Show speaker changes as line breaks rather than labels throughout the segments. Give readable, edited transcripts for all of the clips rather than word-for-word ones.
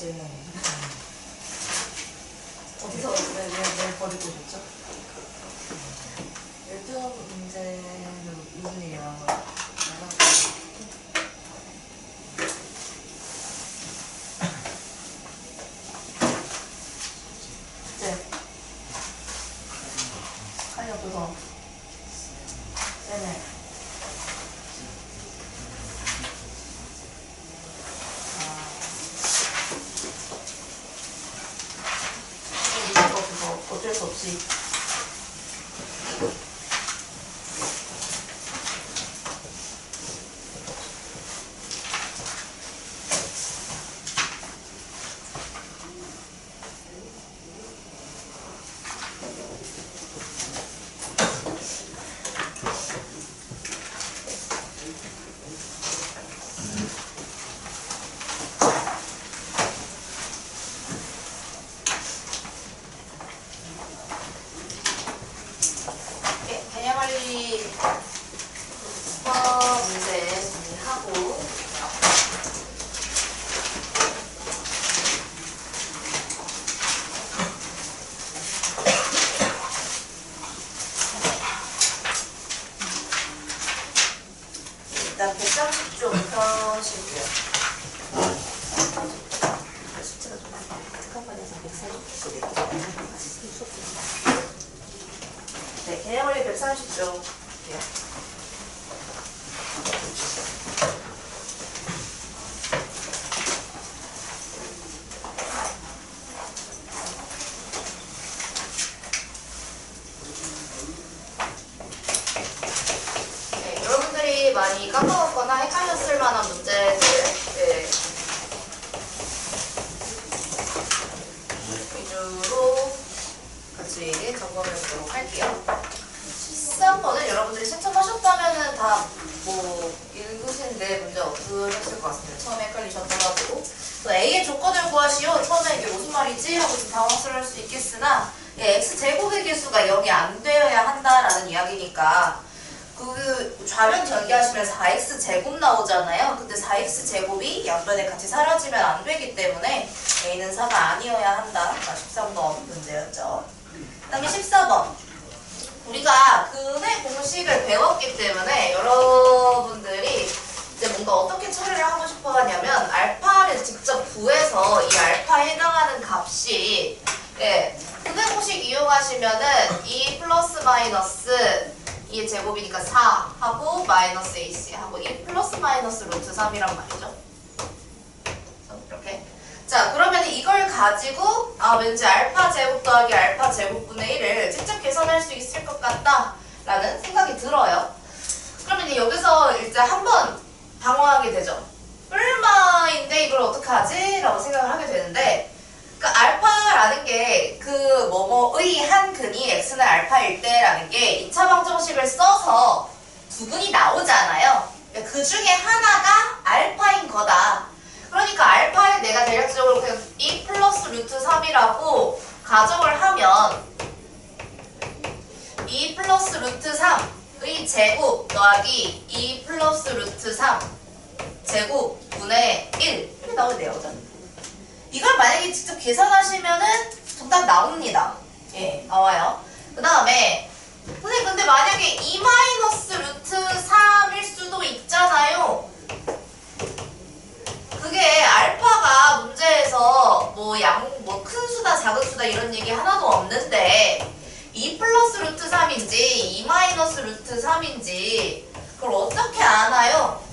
있지. 어디서 왜 버리고 오셨죠? 12번 문제는 무슨 일이야? 네. 칼이 없어서. 네네. 어쩔 수 없이. 개념관리 수업 문제 정리하고 일단 130쪽부터 쉴게요. 숫자가 좀 특한반에서 140쪽 네, 개념관리 130쪽. 네, 여러분들이 많이 까먹었거나 헷갈렸을 만한 문제들 위주로 같이 점검해 보도록 할게요. 13번은 여러분들이 채점하셨다면은 다 뭐 읽으시는데 문제 없으셨을 것 같습니다. 처음에 헷갈리셨더라도. 또 A의 조건을 구하시오. 처음에 이게 무슨 말이지? 하고 좀 당황스러울 수 있겠으나 X제곱의 개수가 0이 안 되어야 한다라는 이야기니까 그 좌변 전개하시면 4X제곱 나오잖아요. 근데 4X제곱이 양변에 같이 사라지면 안 되기 때문에 A는 4가 아니어야 한다. 13번 문제였죠. 그 다음에 14번. 우리가 근의 공식을 배웠기 때문에 여러분들이 이제 뭔가 어떻게 처리를 하고 싶어 하냐면 알파를 직접 구해서 이 알파에 해당하는 값이 근의 공식 이용하시면은 2 플러스 마이너스 2의 제곱이니까 4 하고 마이너스 AC 하고 2 플러스 마이너스 루트 3이란 말이죠. 이렇게. 자, 그러면 이걸 가지고 왠지 알파 제곱 더하기 알파 제곱분의 1을 직접 계산할 수 있을 것 같다 라는 생각이 들어요. 그러면 여기서 이제 한번 당황하게 되죠. 얼마인데 이걸 어떡하지? 라고 생각을 하게 되는데 그러니까 알파라는 게 그 뭐뭐의 한 근이 x는 알파일 때라는 게 2차 방정식을 써서 두 근이 나오잖아요. 그러니까 그 중에 하나가 알파인 거다. 그러니까 알파를 내가 대략적으로 그냥 2 플러스 루트 3이라고 가정을 하면 2 플러스 루트 3의 제곱 더하기 2 플러스 루트 3 제곱분의 1 이렇게 나오네요. 이걸 만약에 직접 계산하시면은 정답 나옵니다. 예, 나와요. 그 다음에 선생님 근데 만약에 2 마이너스 루트 3일 수도 있잖아요. 그게 알파가 문제에서 뭐 큰 수다 작은 수다 이런 얘기 하나도 없는데 2 플러스 루트 3인지 2 마이너스 루트 3인지 그걸 어떻게 아나요?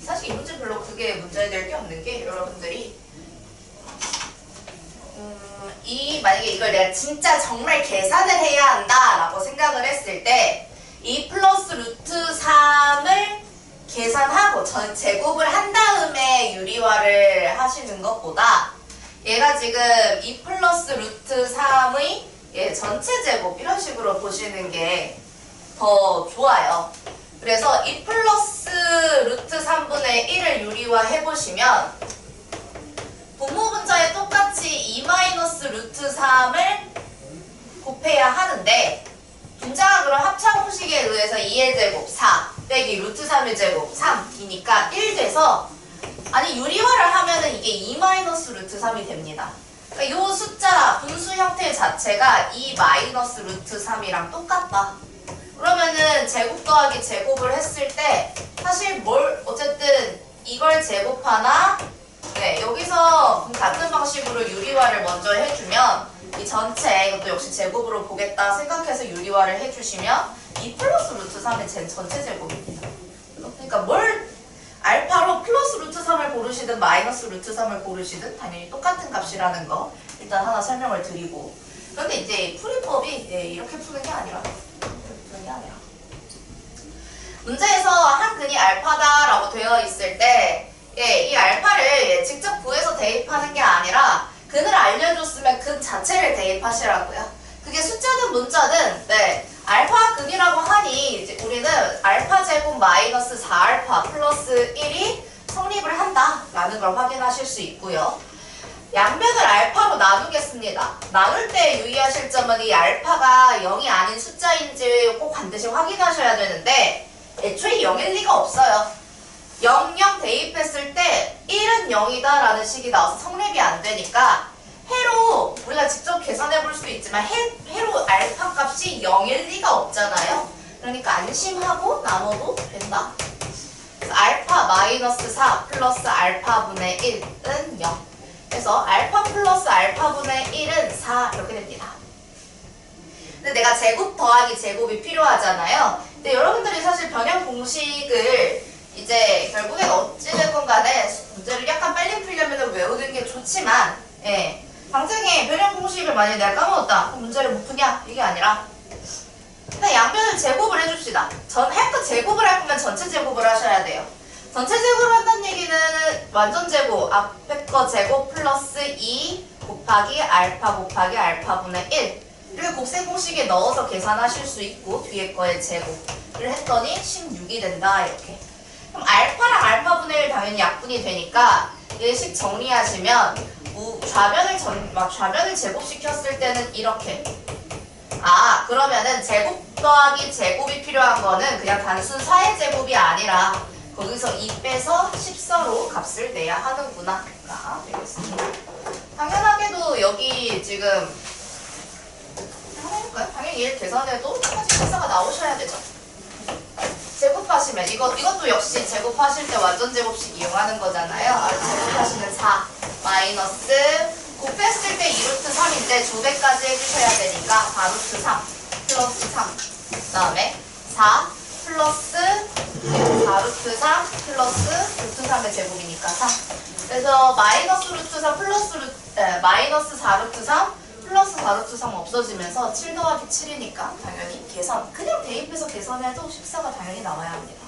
사실 이 문제 별로 그게 문제될 게 없는 게 여러분들이 만약에 이걸 내가 진짜 정말 계산을 해야 한다 라고 생각을 했을 때 2 플러스 루트 3을 계산하고 제곱을 한 다음에 유리화를 하시는 것보다 얘가 지금 2 플러스 루트 3의 전체 제곱 이런 식으로 보시는 게 더 좋아요. 그래서 2 플러스 루트 3분의 1을 유리화 해보시면 분모 분자에 똑같이 2 마이너스 루트 3을 곱해야 하는데 분자가 그럼 합차 공식에 의해서 2의 제곱 4 빼기 루트 3의 제곱 3이니까 1 돼서 아니 유리화를 하면은 이게 2 마이너스 루트 3이 됩니다. 그러니까 이 숫자 분수 형태 자체가 2 마이너스 루트 3이랑 똑같다. 그러면은 제곱 더하기 제곱을 했을 때 사실 어쨌든 이걸 제곱하나 네 여기서 같은 방식으로 유리화를 먼저 해주면 이 전체 이것도 역시 제곱으로 보겠다 생각해서 유리화를 해주시면 2 플러스 루트 3의 전체 제곱입니다. 그러니까 알파로 플러스 루트 3을 고르시든 마이너스 루트 3을 고르시든 당연히 똑같은 값이라는 거 일단 하나 설명을 드리고 그런데 이제 풀이법이 이렇게 푸는 게 아니라 문제에서 한 근이 알파다라고 되어 있을 때 이 알파를 직접 구해서 대입하는 게 아니라 근을 알려줬으면 근 자체를 대입하시라고요. 그게 숫자든 문자든 알파 근이라고 하니 이제 우리는 알파 제곱 마이너스 4알파 플러스 1이 성립을 한다라는 걸 확인하실 수 있고요. 양변을 알파로 나누겠습니다. 나눌 때 유의하실 점은 이 알파가 0이 아닌 숫자인지 꼭 반드시 확인하셔야 되는데 애초에 0일 리가 없어요. 0, 0 대입했을 때 1은 0이다 라는 식이 나와서 성립이 안 되니까 해로 우리가 직접 계산해 볼 수도 있지만 해로 알파 값이 0일 리가 없잖아요. 그러니까 안심하고 나눠도 된다. 그래서 알파 마이너스 4 플러스 알파분의 1은 0. 그래서 알파 플러스 알파분의 1은 4 이렇게 됩니다. 근데 내가 제곱 더하기 제곱이 필요하잖아요. 근데 여러분들이 사실 변형 공식을 이제 결국엔 어찌됐건 간에 문제를 약간 빨리 풀려면 외우는 게 좋지만 방정에 변형 공식을 만약에 내가 까먹었다. 그럼 문제를 못 푸냐? 이게 아니라 일단 양변을 제곱을 해줍시다. 제곱을 할 거면 전체 제곱을 하셔야 돼요. 전체 제곱을 한다는 얘기는 완전 제곱, 앞에 거 제곱 플러스 2 곱하기 알파 곱하기 알파분의 1 이렇게 곱셈 공식에 넣어서 계산하실 수 있고 뒤에 거의 제곱을 했더니 16이 된다 이렇게. 그럼 알파랑 알파분의 1 당연히 약분이 되니까 얘식 정리하시면 좌변을 제곱시켰을 때는 이렇게 그러면은 제곱 더하기 제곱이 필요한 거는 그냥 단순 4의 제곱이 아니라 거기서 2 빼서 14로 값을 내야 하는구나 가 되겠습니다. 당연하게도 여기 지금 당연히 얘를 계산해도 똑같이 14가 나오셔야 되죠. 제곱하시면 이것도 역시 제곱하실 때 완전 제곱식 이용하는 거잖아요. 제곱하시면 4 마이너스 곱했을 때 2루트 3인데 2배까지 해주셔야 되니까 4루트 3 플러스 3 그 다음에 4 플러스 4루트 3 플러스 루트 3의 제곱이니까 4 그래서 마이너스 루트 3 플러스 마이너스 4루트 3 플러스 4루트 3 없어지면서 7 더하기 7이니까 당연히 그냥 대입해서 계산해도 14가 당연히 나와야 합니다.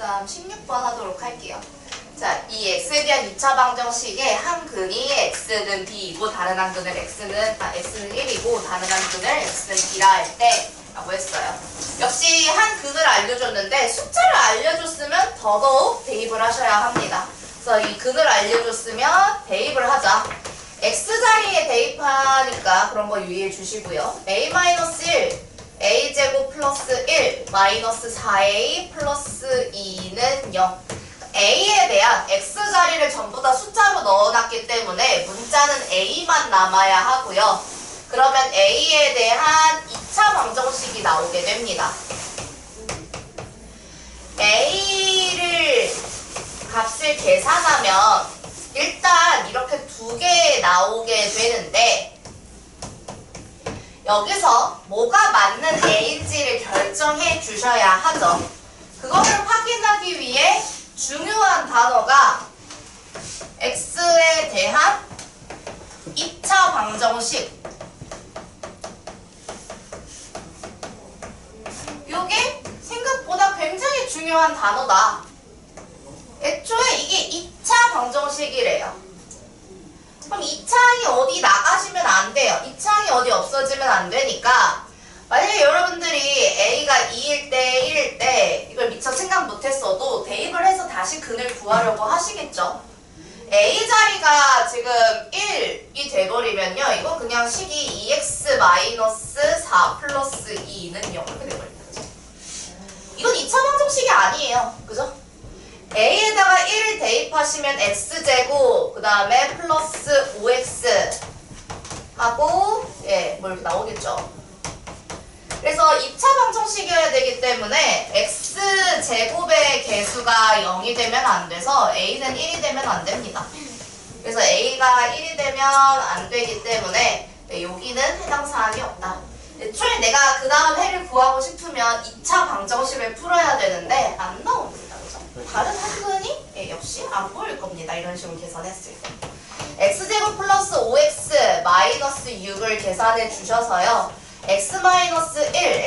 다음 16번 하도록 할게요. 자, 이 x에 대한 2차 방정식에 한 근이 x는 b이고 다른 한 근을 x는 1이고 다른 한 근을 x는 b라 할 때 라고 했어요. 역시 한 근을 알려줬는데 숫자를 알려줬으면 더더욱 대입을 하셔야 합니다. 그래서 이 근을 알려줬으면 대입을 하자. x자리에 대입하니까 그런 거 유의해 주시고요. a-1 a제곱 플러스 1 마이너스 4a 플러스 2는 0 a에 대한 x자리를 전부 다 숫자로 넣어놨기 때문에 문자는 a만 남아야 하고요. 그러면 a에 대한 2차 방정식이 나오게 됩니다. a를 값을 계산하면 일단 이렇게 두 개 나오게 되는데 여기서 뭐가 맞는 a인지를 결정해 주셔야 하죠. 그거를 확인하기 위해 중요한 단어가 x에 대한 2차 방정식. 요게 생각보다 굉장히 중요한 단어다. 애초에 이게 2차 방정식이래요. 그럼 2차항이 어디 나가시면 안 돼요. 2차항이 어디 없어지면 안 되니까 만약에 여러분들이 A가 2일 때 1일 때 이걸 미처 생각 못했어도 대입을 해서 다시 근을 구하려고 하시겠죠. A 자리가 지금 1이 돼버리면요. 이건 그냥 식이 2x-4 플러스 2는 0 이렇게 돼버립니다. 그죠? 이건 2차 방정식이 아니에요. 그죠? A에다가 1을 대입하시면 x제곱 그 다음에 플러스 5x 하고 뭐 이렇게 나오겠죠. 그래서 2차 방정식이어야 되기 때문에 x제곱의 개수가 0이 되면 안 돼서 a는 1이 되면 안 됩니다. 그래서 a가 1이 되면 안 되기 때문에 여기는 해당 사항이 없다. 애초에 내가 그 다음 해를 구하고 싶으면 2차 방정식을 풀어야 되는데 안 나옵니다. 그죠? 다른 한근이 역시 안 보일 겁니다. 이런 식으로 계산했을 때. x제곱 플러스 5x 마이너스 6을 계산해 주셔서요. x-1,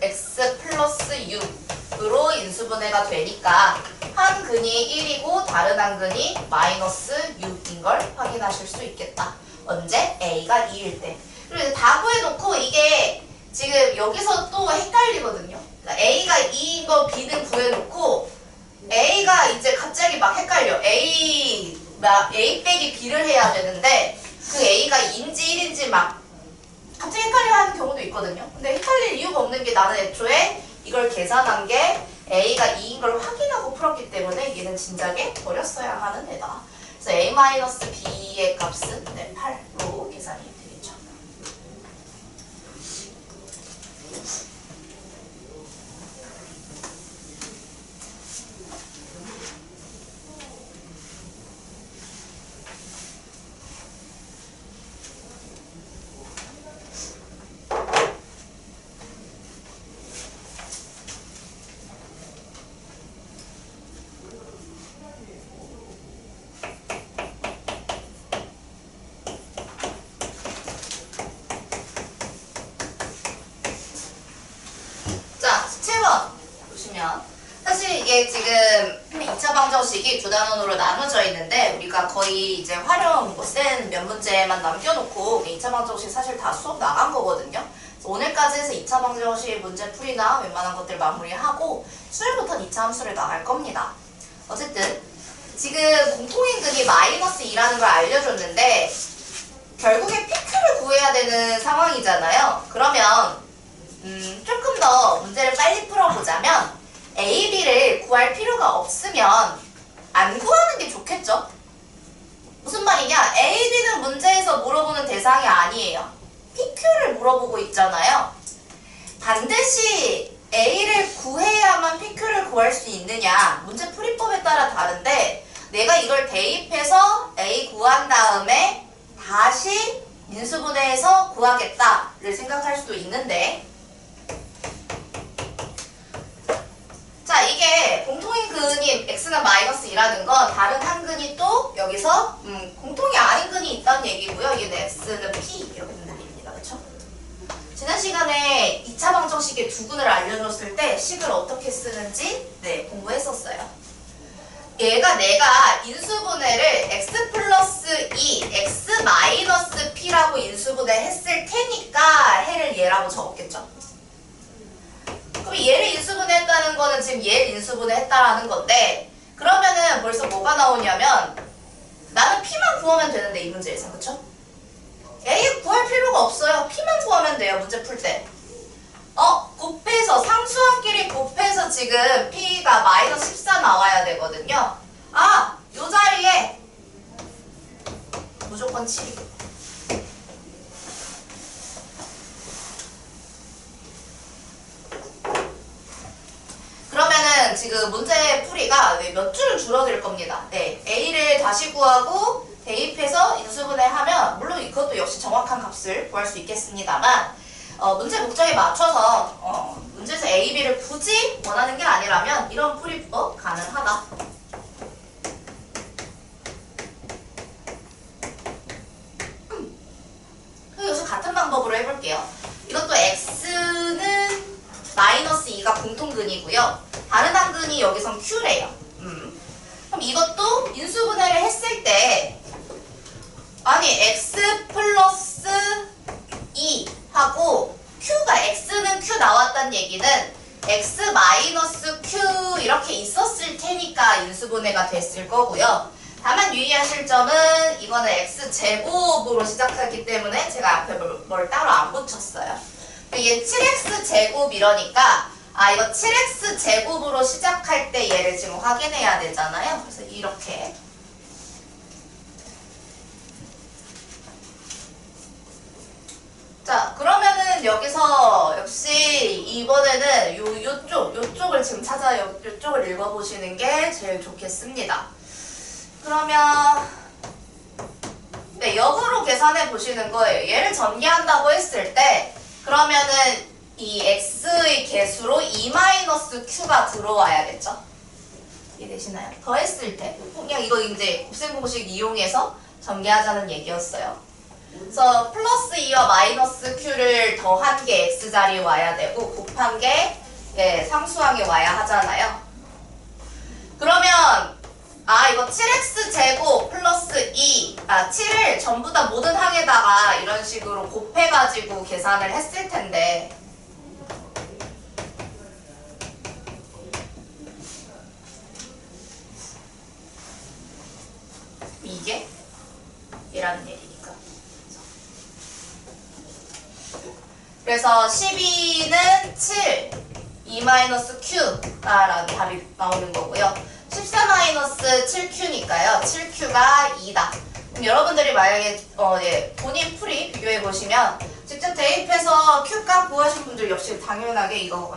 x 플러스 6으로 인수분해가 되니까 한 근이 1이고 다른 한 근이 마이너스 6인 걸 확인하실 수 있겠다. 언제? a가 2일 때. 그리고 다 구해놓고 이게 지금 여기서 또 헷갈리거든요. 그러니까 a가 2인 거 b는 구해놓고 a가 이제 갑자기 막 헷갈려. a 빼기 b를 해야 되는데 그 a가 2인지 1인지 막 갑자기 헷갈려 하는 경우도 있거든요. 근데 헷갈릴 이유가 없는 게 나는 애초에 이걸 계산한 게 a가 2인 걸 확인하고 풀었기 때문에 얘는 진작에 버렸어야 하는 애다. 그래서 a-b의 값은 8로 계산이 되겠죠. 사실 이게 지금 2차 방정식이 두 단원으로 나눠져 있는데 우리가 거의 이제 활용 센 몇 문제만 남겨놓고 2차 방정식 사실 다 수업 나간 거거든요. 그래서 오늘까지 해서 2차 방정식 문제 풀이나 웬만한 것들 마무리하고 수요일부터는 2차 함수를 나갈 겁니다. 어쨌든 지금 공통인근이 마이너스 2라는 걸 알려줬는데 결국에 PQ를 구해야 되는 상황이잖아요. 그러면 조금 더 문제를 빨리 풀어보자면 A, B를 구할 필요가 없으면 안 구하는 게 좋겠죠? 무슨 말이냐? A, B는 문제에서 물어보는 대상이 아니에요. PQ를 물어보고 있잖아요. 반드시 A를 구해야만 PQ를 구할 수 있느냐? 문제 풀이법에 따라 다른데 내가 이걸 대입해서 A 구한 다음에 다시 인수분해해서 구하겠다를 생각할 수도 있는데 자, 이게 공통인 근이 x는 마이너스 2라는 건 다른 한 근이 또 여기서 공통이 아닌 근이 있다는 얘기고요. 얘는 x는 p 이렇게 된다는 얘기입니다. 그렇죠? 지난 시간에 2차 방정식의 두 근을 알려줬을 때 식을 어떻게 쓰는지 공부했었어요. 얘가 내가 인수분해를 x 플러스 2, x 마이너스 p라고 인수분해 했을 테니까 해를 얘라고 적었겠죠? 그럼 얘를 인수분해했다는 거는 지금 얘를 인수분해했다라는 건데 그러면은 벌써 뭐가 나오냐면 나는 P만 구하면 되는데 이 문제에서 그쵸? A 구할 필요가 없어요. P만 구하면 돼요. 문제 풀 때. 곱해서 상수항끼리 곱해서 지금 P가 마이너스 14 나와야 되거든요. 요 자리에 무조건 7이고 그러면은 지금 문제 풀이가 몇 줄은 줄어들 겁니다. A를 다시 구하고 대입해서 인수분해하면 물론 이것도 역시 정확한 값을 구할 수 있겠습니다만 문제 목적에 맞춰서 문제에서 A, B를 굳이 원하는 게 아니라면 이런 풀이법 가능하다. 당근이고요. 다른 당근이 여기선 Q래요. 그럼 이것도 인수분해를 했을 때 아니 x 플러스 2 하고 Q가 X는 Q 나왔다는 얘기는 X 마이너스 Q 이렇게 있었을 테니까 인수분해가 됐을 거고요. 다만 유의하실 점은 이거는 X제곱으로 시작하기 때문에 제가 앞에 뭘 따로 안 붙였어요. 얘 7X 제곱 이러니까 이거 7X 제곱으로 시작할 때 얘를 지금 확인해야 되잖아요. 그래서 이렇게 자, 그러면은 여기서 역시 이번에는 요쪽을 지금 요쪽을 읽어보시는 게 제일 좋겠습니다. 그러면 네, 역으로 계산해 보시는 거예요. 얘를 전개한다고 했을 때 그러면은 이 x의 개수로 2-q가 들어와야겠죠? 이해되시나요? 더했을 때 그냥 이거 이제 곱셈 공식 이용해서 전개하자는 얘기였어요. 그래서 플러스 2와 마이너스 q를 더한 게 x자리에 와야 되고 곱한 게 상수항에 와야 하잖아요. 그러면 이거 7x 제곱 플러스 2 7을 전부 다 모든 항에다가 이런 식으로 곱해가지고 계산을 했을 텐데 이게 이라는 얘기니까. 그래서 12는 7, 2-q라는 답이 나오는 거고요. 14-7q니까요. 7q가 2다. 그럼 여러분들이 만약에 본인 풀이 비교해 보시면 직접 대입해서 q값 구하신 분들 역시 당연하게 이거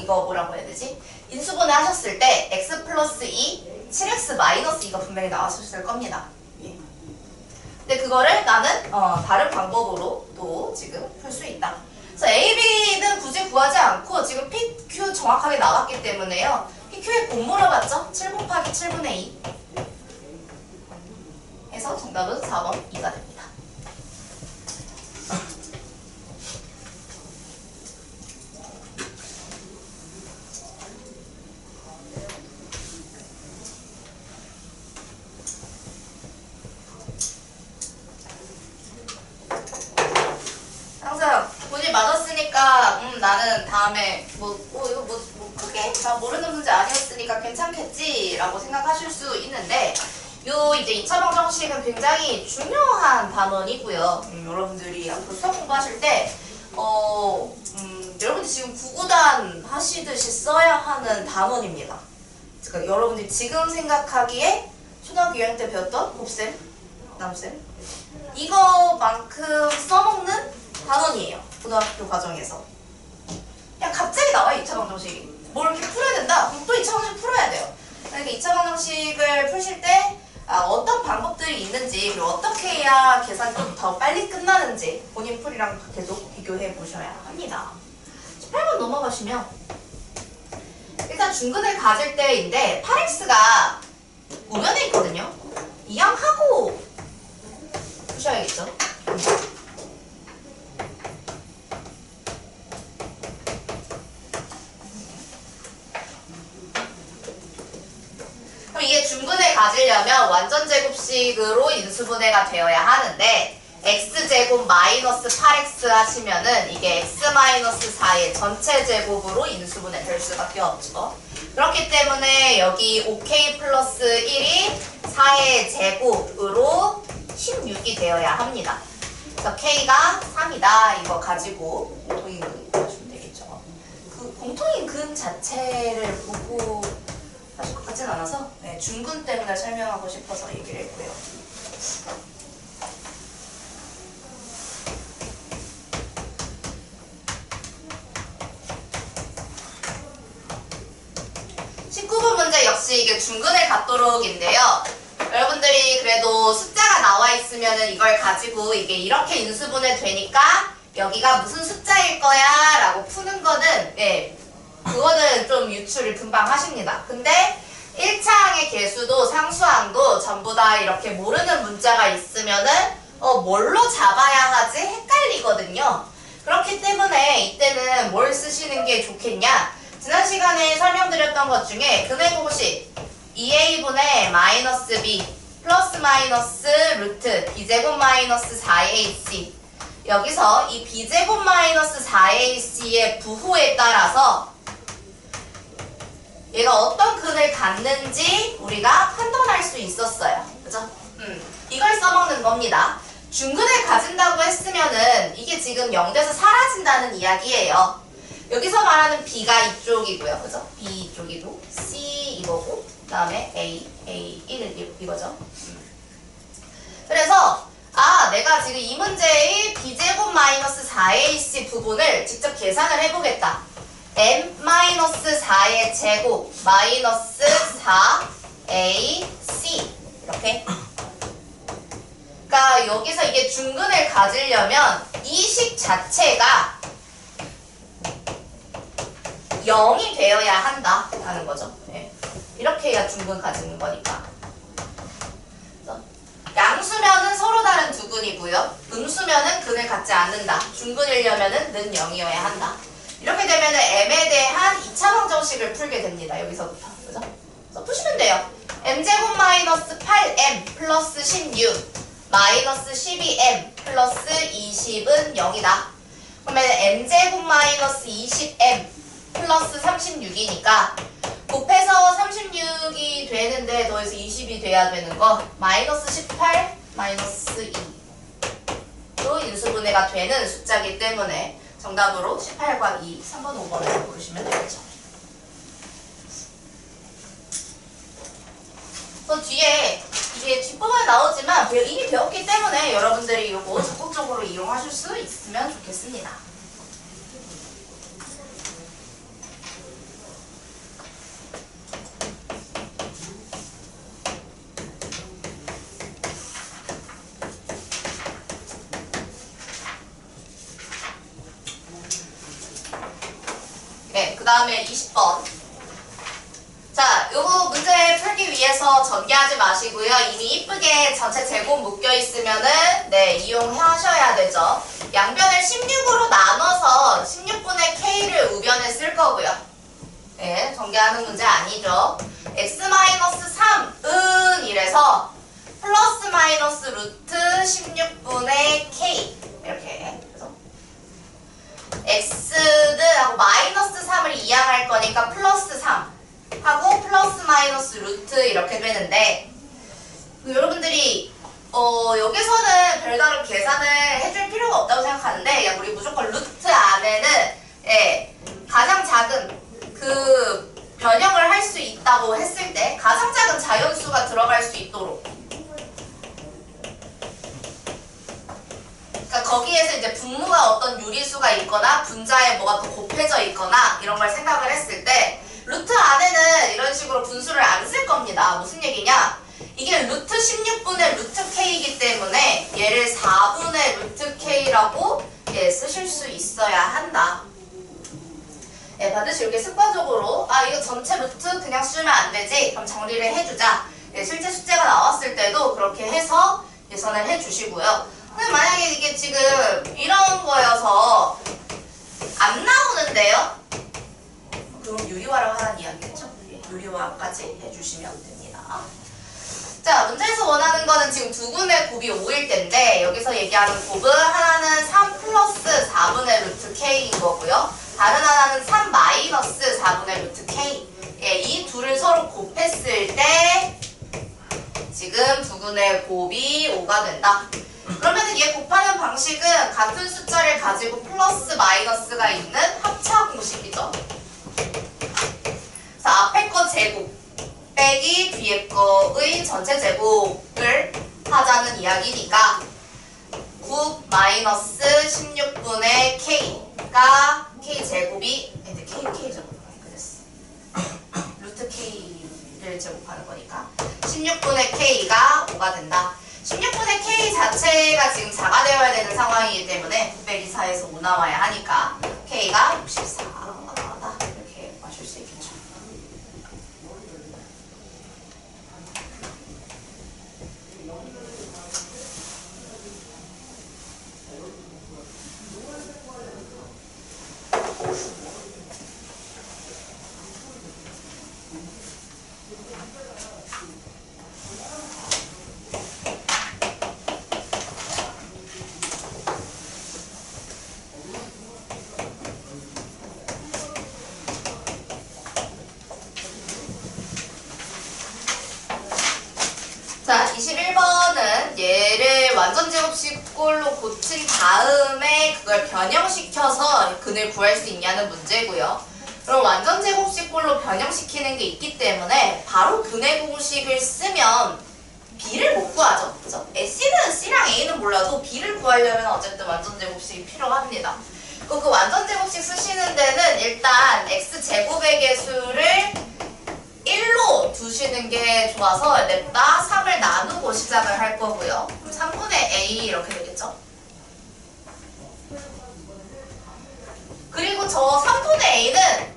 뭐라고 해야 되지? 인수분해 하셨을 때 x 플러스 2, 7x 마이너스 2가 분명히 나왔을 겁니다. 근데 그거를 나는 다른 방법으로 또 지금 풀 수 있다. 그래서 A, B는 굳이 구하지 않고 지금 P, Q 정확하게 나왔기 때문에요. P, Q에 곱 물어봤죠? 7 곱하기 7분의 2 해서 정답은 4번 2가 됩니다. 항상 본인 맞았으니까 나는 다음에 이거 크게 나 모르는 문제 아니었으니까 괜찮겠지 라고 생각하실 수 있는데 요 이제 2차 방정식은 굉장히 중요한 단원이고요. 여러분들이 앞으로 수학 공부하실 때 여러분들 지금 구구단 하시듯이 써야 하는 단원입니다. 그러니까 여러분들이 지금 생각하기에 초등학교 2학년 때 배웠던 곱셈, 나눗셈 이거만큼 써먹는 단원이에요. 고등학교 과정에서. 그냥 갑자기 나와요. 2차 방정식이. 뭘 이렇게 풀어야 된다? 그럼 또 2차 방정식 풀어야 돼요. 그러니까 2차 방정식을 푸실 때 어떤 방법들이 있는지 그리고 어떻게 해야 계산이 좀 더 빨리 끝나는지 본인 풀이랑 계속 비교해 보셔야 합니다. 18번 넘어가시면 일단 중근을 가질 때인데 8x가 우변에 있거든요. 이항하고 푸셔야겠죠. 이게 중근을 가지려면 완전제곱식으로 인수분해가 되어야 하는데 x제곱 마이너스 8x 하시면은 이게 x 마이너스 4의 전체 제곱으로 인수분해 될 수밖에 없죠. 그렇기 때문에 여기 5k 플러스 1이 4의 제곱으로 16이 되어야 합니다. 그래서 k가 3이다. 이거 가지고 공통인근 구하시면 되겠죠. 그 공통인근 자체를 보고 하실 것 같진 않아서 중근 때문에 설명하고 싶어서 얘기를 했고요. 문제 역시 이게 중근을 갖도록인데요. 여러분들이 그래도 숫자가 나와 있으면은 이걸 가지고 이게 이렇게 인수분해 되니까 여기가 무슨 숫자일 거야 라고 푸는 거는 그거는 좀 유출을 금방 하십니다. 근데 1차항의 개수도 상수항도 전부 다 이렇게 모르는 문자가 있으면은 뭘로 잡아야 하지 헷갈리거든요. 그렇기 때문에 이때는 뭘 쓰시는 게 좋겠냐? 지난 시간에 설명드렸던 것 중에 근의 공식 2a분의 마이너스 b 플러스 마이너스 루트 b제곱 마이너스 4ac 여기서 이 b제곱 마이너스 4ac의 부호에 따라서 얘가 어떤 근을 갖는지 우리가 판단할 수 있었어요. 그죠? 이걸 써먹는 겁니다. 중근을 가진다고 했으면은 이게 지금 0돼서 사라진다는 이야기예요. 여기서 말하는 B가 이쪽이고요. 그죠? B 이쪽이고 C 이거고 그 다음에 A 1 이거죠. 그래서 내가 지금 이 문제의 B제곱 마이너스 4AC 부분을 직접 계산을 해보겠다. M-4의 제곱 마이너스 4AC 이렇게 그러니까 여기서 이게 중근을 가지려면 이 식 자체가 0이 되어야 한다라는 거죠. 네. 이렇게 해야 중근 가지는 거니까. 양수면은 서로 다른 두 근이고요. 음수면은 근을 갖지 않는다. 중근이려면은 는 0이어야 한다. 이렇게 되면은 m에 대한 2차 방정식을 풀게 됩니다. 여기서부터. 그죠? 그래서 푸시면 돼요. m제곱 마이너스 8m 플러스 16 마이너스 12m 플러스 20은 0이다. 그러면 m제곱 마이너스 20m 플러스 36이니까 곱해서 36이 되는데 더해서 20이 돼야 되는 거 마이너스 18 마이너스 2로 인수분해가 되는 숫자이기 때문에 정답으로 18과 2, 3번, 5번을 고르시면 되겠죠. 뒤에 이게 뒷부분에 나오지만 이미 배웠기 때문에 여러분들이 이거 적극적으로 이용하실 수 있으면 좋겠습니다. 네, 그 다음에 20번. 자, 요거 문제 풀기 위해서 전개하지 마시고요. 이미 이쁘게 전체 제곱 묶여 있으면은 네, 이용하셔야 되죠. 양변을 16으로 나눠서 16분의 k를 우변에 쓸 거고요. 네, 전개하는 문제 아니죠. x-3은 이래서 플러스 마이너스 루트 16분의 k 이렇게 그래서 x는 하고 마이너스 3을 이항할 거니까 플러스 3 하고 플러스 마이너스 루트 이렇게 되는데 여러분들이 여기서는 별다른 계산을 해줄 필요가 없다고 생각하는데 야, 우리 무조건 루트 안에는 가장 작은 그 변형을 할 수 있다고 했을 때 가장 작은 자연수가 들어갈 수 있도록 그러니까 거기에서 이제 분모가 어떤 유리수가 있거나 분자에 뭐가 더 곱해져 있거나 이런 걸 생각을 했을 때 루트 안에는 이런 식으로 분수를 안 쓸 겁니다. 무슨 얘기냐? 이게 루트 16분의 루트 k이기 때문에 얘를 4분의 루트 k라고 쓰실 수 있어야 한다. 반드시 이렇게 습관적으로 이거 전체 루트 그냥 쓰면 안 되지? 그럼 정리를 해주자. 실제 숙제가 나왔을 때도 그렇게 해서 계산을 해주시고요. 근데 만약에 이게 지금 이런 거여서 안 나오는데요? 그럼 유리화를 하라는 이야기겠죠? 유리화까지 해주시면 됩니다. 자, 문제에서 원하는 거는 지금 두 군의 곱이 5일 텐데 여기서 얘기하는 곱은 하나는 3 플러스 4분의 루트 k인 거고요. 다른 하나는 3 마이너스 4분의 루트 k. 이 둘을 서로 곱했을 때 지금 두 군의 곱이 5가 된다. 그러면 얘 곱하는 방식은 같은 숫자를 가지고 플러스 마이너스가 있는 합차 공식이죠. 그래서 앞에 거 제곱 빼기 뒤에 거의 전체 제곱을 하자는 이야기니까 9 마이너스 16분의 k가 k제곱이 k죠. 그랬어. 루트 k를 제곱하는 거니까 16분의 k가 5가 된다. 16분의 k 자체가 지금 4가 되어야 되는 상황이기 때문에 9 빼기 4에서 5 나와야 하니까 k가 64가 나왔다. 이렇게 마실 수 있겠죠. 자, 21번은 얘를 완전제곱식꼴로 고친 다음에 그걸 변형시켜서 근을 구할 수 있냐는 문제고요. 그럼 완전제곱식꼴로 변형시키는 게 있기 때문에 바로 근의 공식을 쓰면 B를 못 구하죠. 그죠? C는 C랑 A는 몰라도 B를 구하려면 어쨌든 완전제곱식이 필요합니다. 그 완전제곱식 쓰시는 데는 일단 X제곱의 개수를 1로 두시는 게 좋아서 냅다 3을 나누고 시작을 할 거고요. 그럼 3분의 A 이렇게 되겠죠? 그리고 저 3분의 A는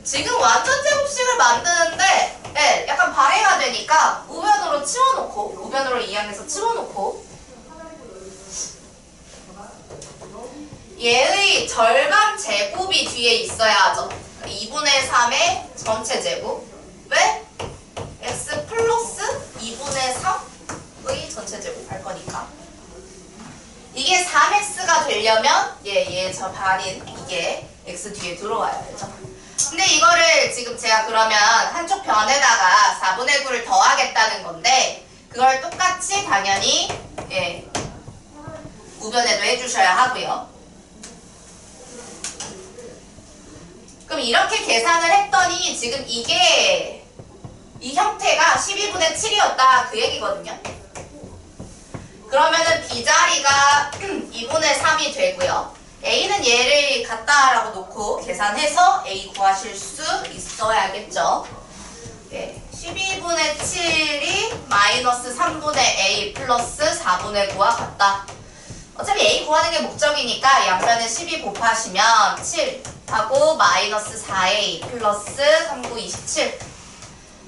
지금 완전제곱식을 만드는데 네, 약간 방해가 되니까 우변으로 치워놓고 우변으로 이항해서 치워놓고 얘의 절반 제곱이 뒤에 있어야 하죠. 2분의 3의 전체 제곱. 왜? x 플러스 2분의 3의 전체 제곱 할 거니까. 이게 3x가 되려면 얘 저 반인 이게 x 뒤에 들어와야 되죠. 근데 이거를 지금 제가 그러면 한쪽 변에다가 4분의 9를 더하겠다는 건데 그걸 똑같이 당연히 우변에도 해주셔야 하고요. 그럼 이렇게 계산을 했더니 지금 이게 이 형태가 12분의 7이었다 그 얘기거든요. 그러면은 B자리가 2분의 3이 되고요. A는 얘를 같다라고 놓고 계산해서 A 구하실 수 있어야겠죠. 12분의 7이 마이너스 3분의 A 플러스 4분의 9와 같다. 어차피 A 구하는 게 목적이니까 양변에 12 곱하시면 7 하고 마이너스 4A 플러스 3, 9, 27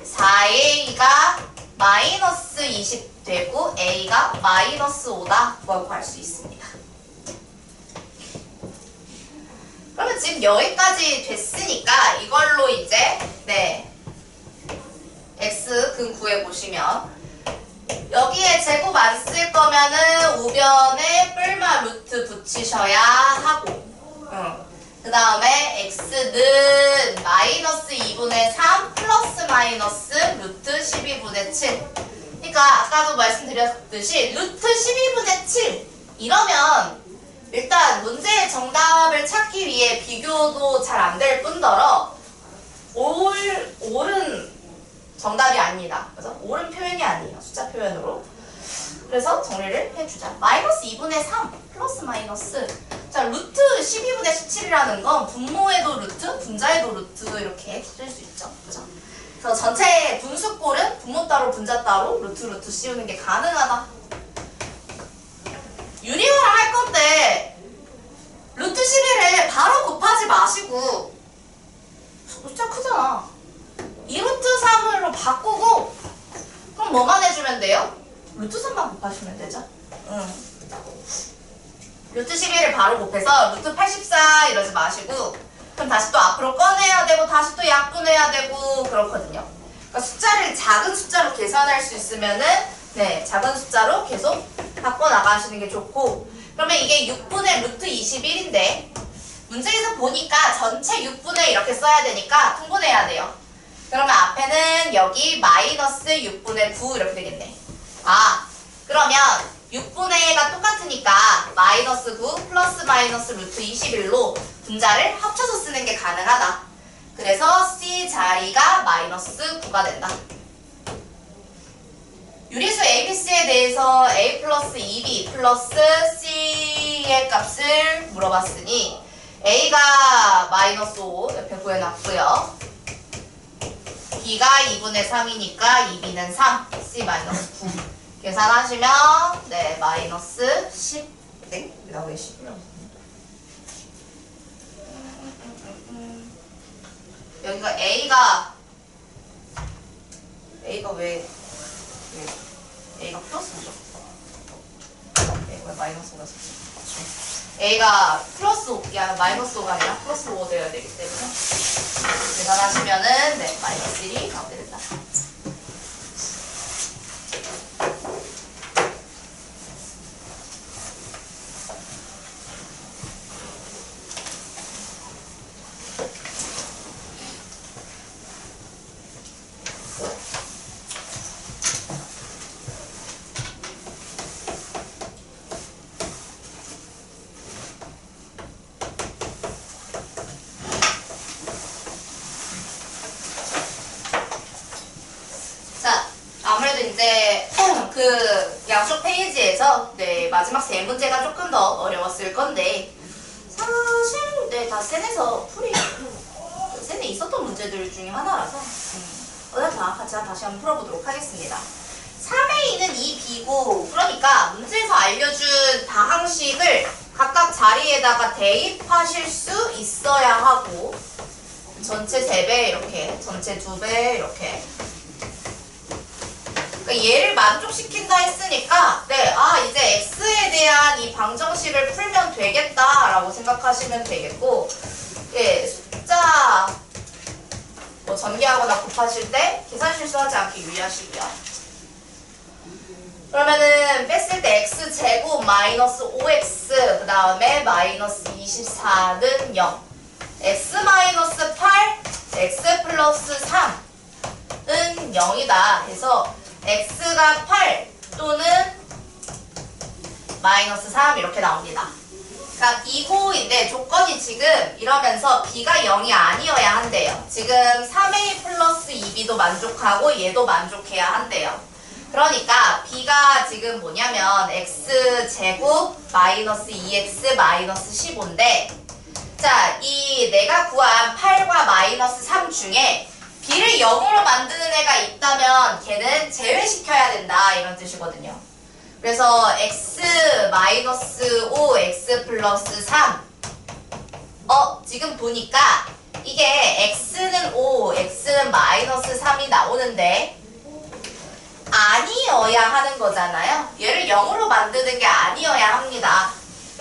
4A가 마이너스 20 되고 A가 마이너스 5다 그걸 구할 수 있습니다. 그러면 지금 여기까지 됐으니까 이걸로 이제 X 근 구해보시면 여기에 제곱 안 쓸 거면은 우변에 뿔마 루트 붙이셔야 하고 그 다음에 x는 마이너스 2분의 3 플러스 마이너스 루트 12분의 7 그러니까 아까도 말씀드렸듯이 루트 12분의 7 이러면 일단 문제의 정답을 찾기 위해 비교도 잘 안 될 뿐더러 옳은 정답이 아닙니다. 그래서 옳은 표현이 아니에요. 숫자 표현으로. 그래서 정리를 해주자. 마이너스 2분의 3 플러스 마이너스 자 루트 12분의 17이라는 건 분모에도 루트, 분자에도 루트 이렇게 쓸 수 있죠. 그죠? 그래서 전체 분수꼴은 분모 따로 분자 따로 루트 씌우는 게 가능하다. 유리화를 할 건데 루트 11을 바로 곱하지 마시고 숫자 크잖아. 2루트 3으로 바꾸고 그럼 뭐만 해주면 돼요? 루트 3만 곱하시면 되죠? 루트 11을 바로 곱해서 루트 84 이러지 마시고 그럼 다시 또 앞으로 꺼내야 되고 다시 또 약분해야 되고 그렇거든요. 그러니까 숫자를 작은 숫자로 계산할 수 있으면은 작은 숫자로 계속 바꿔 나가시는 게 좋고 그러면 이게 6분의 루트 21인데 문제에서 보니까 전체 6분의 이렇게 써야 되니까 통분해야 돼요. 그러면 앞에는 여기 마이너스 6분의 9 이렇게 되겠네. 그러면 6분의가 똑같으니까 마이너스 9 플러스 마이너스 루트 21로 분자를 합쳐서 쓰는 게 가능하다. 그래서 C 자리가 마이너스 9가 된다. 유리수 ABC에 대해서 A 플러스 2B 플러스 C의 값을 물어봤으니 A가 마이너스 5 옆에 구해놨고요. B가 2분의 3이니까 2B는 3, C 마이너스 9 계산하시면 마이너스 10 여기다 왜 10이라고 여기가 A가 왜 A가 플러스죠? 왜 마이너스가 썼지? A가 플러스 5야 마이너스 5가 아니라 플러스 5 되어야 되기 때문에 계산하시면은 네 마이너스 1이 나오게 된다. 이제 그 양쪽 페이지에서 네 마지막 세 문제가 조금 더 어려웠을 건데 사실 네 다 센에서 센에 있었던 문제들 중에 하나라서 다 같이 다시 한번 풀어보도록 하겠습니다. 3에 있는 이 B고 그러니까 문제에서 알려준 다항식을 각각 자리에다가 대입하실 수 있어야 하고 전체 3배 이렇게 전체 2배 이렇게 그러니까 얘를 만족시킨다 했으니까 네, 이제 x에 대한 이 방정식을 풀면 되겠다라고 생각하시면 되겠고 예, 숫자 뭐 전개하거나 곱하실 때 계산 실수하지 않게 유의하시고요. 그러면은 뺐을 때 x제곱 마이너스 5x 그 다음에 마이너스 24는 0 x 마이너스 8 x 플러스 3은 0이다 해서 x가 8 또는 마이너스 3 이렇게 나옵니다. 그러니까 이고인데 조건이 지금 이러면서 b가 0이 아니어야 한대요. 지금 3a 플러스 2b도 만족하고 얘도 만족해야 한대요. 그러니까 b가 지금 뭐냐면 x제곱 마이너스 2x 마이너스 15인데 자, 이 내가 구한 8과 마이너스 3 중에 b를 0으로 만드는 애가 있다면 걔는 제외시켜야 된다 이런 뜻이거든요. 그래서 x 마이너스 5 x 플러스 3 지금 보니까 이게 x는 5 x는 마이너스 3이 나오는데 아니어야 하는 거잖아요. 얘를 0으로 만드는 게 아니어야 합니다.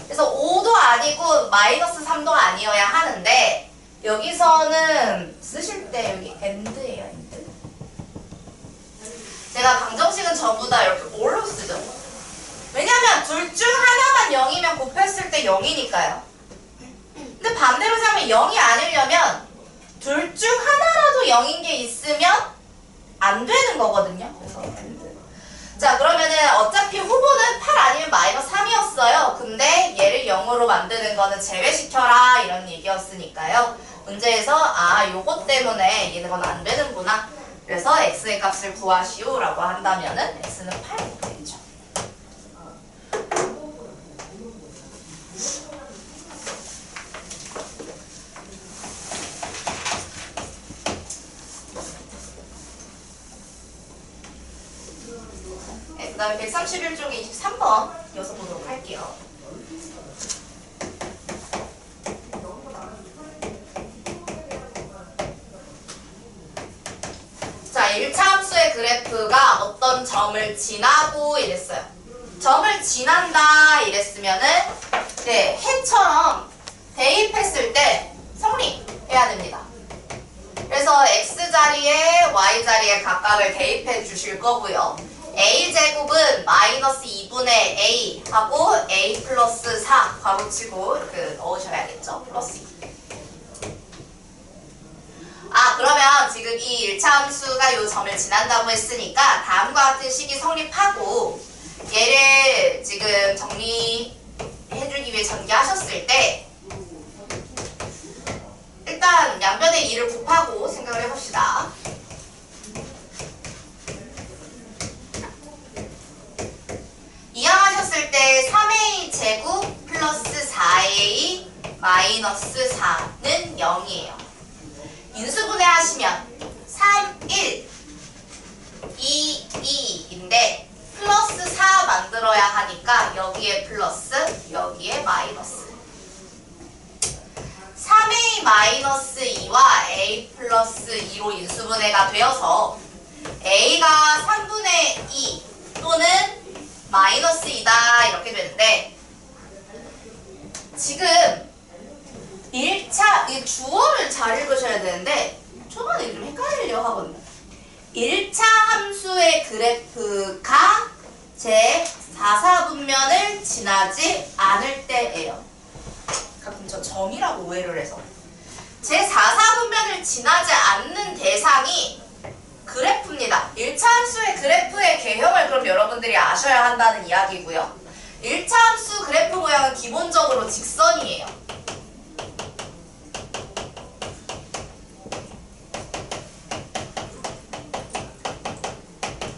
그래서 5도 아니고 마이너스 3도 아니어야 하는데 여기서는 쓰실 때 여기 and예요, and. 제가 방정식은 전부 다 이렇게 올로 쓰죠. 왜냐면 둘 중 하나만 0이면 곱했을 때 0이니까요. 근데 반대로 생각하면 0이 아니려면 둘 중 하나라도 0인 게 있으면 안 되는 거거든요. 그래서 and. 자, 그러면은 어차피 후보는 8 아니면 마이너스 3이었어요. 근데 얘를 0으로 만드는 거는 제외시켜라 이런 얘기였으니까요. 문제에서 요것 때문에 얘는 건 안 되는구나. 그래서 x의 값을 구하시오 라고 한다면은 x는 8이 되겠죠. 네, 그 다음에 131쪽에 23번 이어서 보도록 할게요. 자, 1차 함수의 그래프가 어떤 점을 지나고 이랬어요. 점을 지난다 이랬으면은 네, 해처럼 대입했을 때 성립해야 됩니다. 그래서 x자리에 y자리에 각각을 대입해 주실 거고요. a제곱은 마이너스 2분의 a 하고 a 플러스 4 괄호치고 이렇게 넣으셔야겠죠. 플러스 2. 그러면 지금 이 1차 함수가 요 점을 지난다고 했으니까 다음과 같은 식이 성립하고 얘를 지금 정리해주기 위해 전개하셨을 때 일단 양변의 2를 곱하고 생각을 해봅시다. 이항하셨을 때 3a 제곱 플러스 4a 마이너스 4는 0이에요. 인수분해 하시면 3, 1, 2, 2인데 플러스 4 만들어야 하니까 여기에 플러스, 여기에 마이너스. 3a 마이너스 2와 a 플러스 2로 인수분해가 되어서 a가 3분의 2 또는 마이너스 2다 이렇게 되는데 지금 1차 이 주어를 잘 읽으셔야 되는데 초반에 좀 헷갈리려 하거든요. 1차 함수의 그래프가 제 4사분면을 지나지 않을 때예요. 가끔 저 점이라고 오해를 해서 제 4사분면을 지나지 않는 대상이 그래프입니다. 1차 함수의 그래프의 개형을 그럼 여러분들이 아셔야 한다는 이야기고요. 1차 함수 그래프 모양은 기본적으로 직선이에요.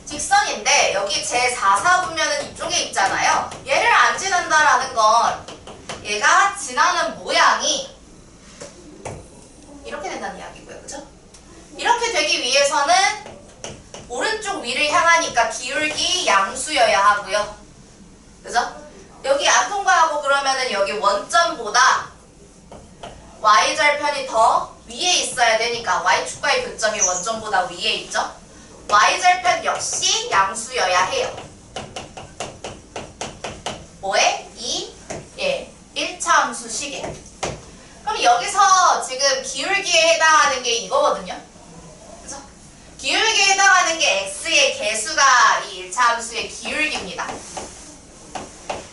직선인데 여기 제 4사분면은 이쪽에 있잖아요. 얘를 안 지난다라는 건 얘가 지나는 모양이 이렇게 된다는 이야기고요. 그죠? 이렇게 되기 위해서는 오른쪽 위를 향하니까 기울기 양수여야 하고요. 그죠? 여기 안 통과하고 그러면은 여기 원점보다 y절편이 더 위에 있어야 되니까 y축과의 교점이 원점보다 위에 있죠? y절편 역시 양수여야 해요. 뭐에? 예, 1차 함수 식에. 그럼 여기서 지금 기울기에 해당하는 게 이거거든요. 그죠? 기울기에 해당하는 게 x의 개수가 이 1차 함수의 기울기입니다.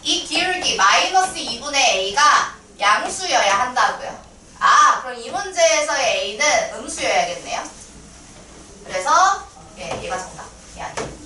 이 기울기 마이너스 2분의 a가 양수여야 한다고요. 아, 그럼 이 문제에서의 a는 음수여야겠네요. 그래서 예, 얘가 정답. 얘 아니에요.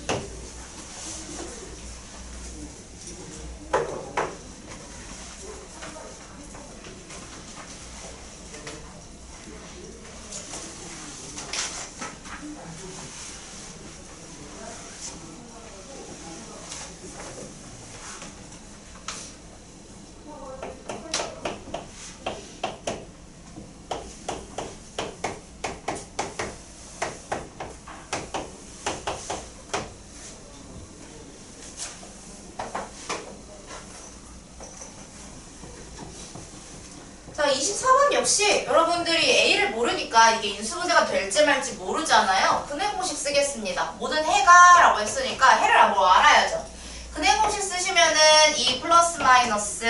자, 24번 역시 여러분들이 A를 모르니까 이게 인수분해가 될지 말지 모르잖아요. 근해 공식 쓰겠습니다. 모든 해가 라고 했으니까 해를 뭐 알아야죠. 근해 공식 쓰시면은 2 플러스 마이너스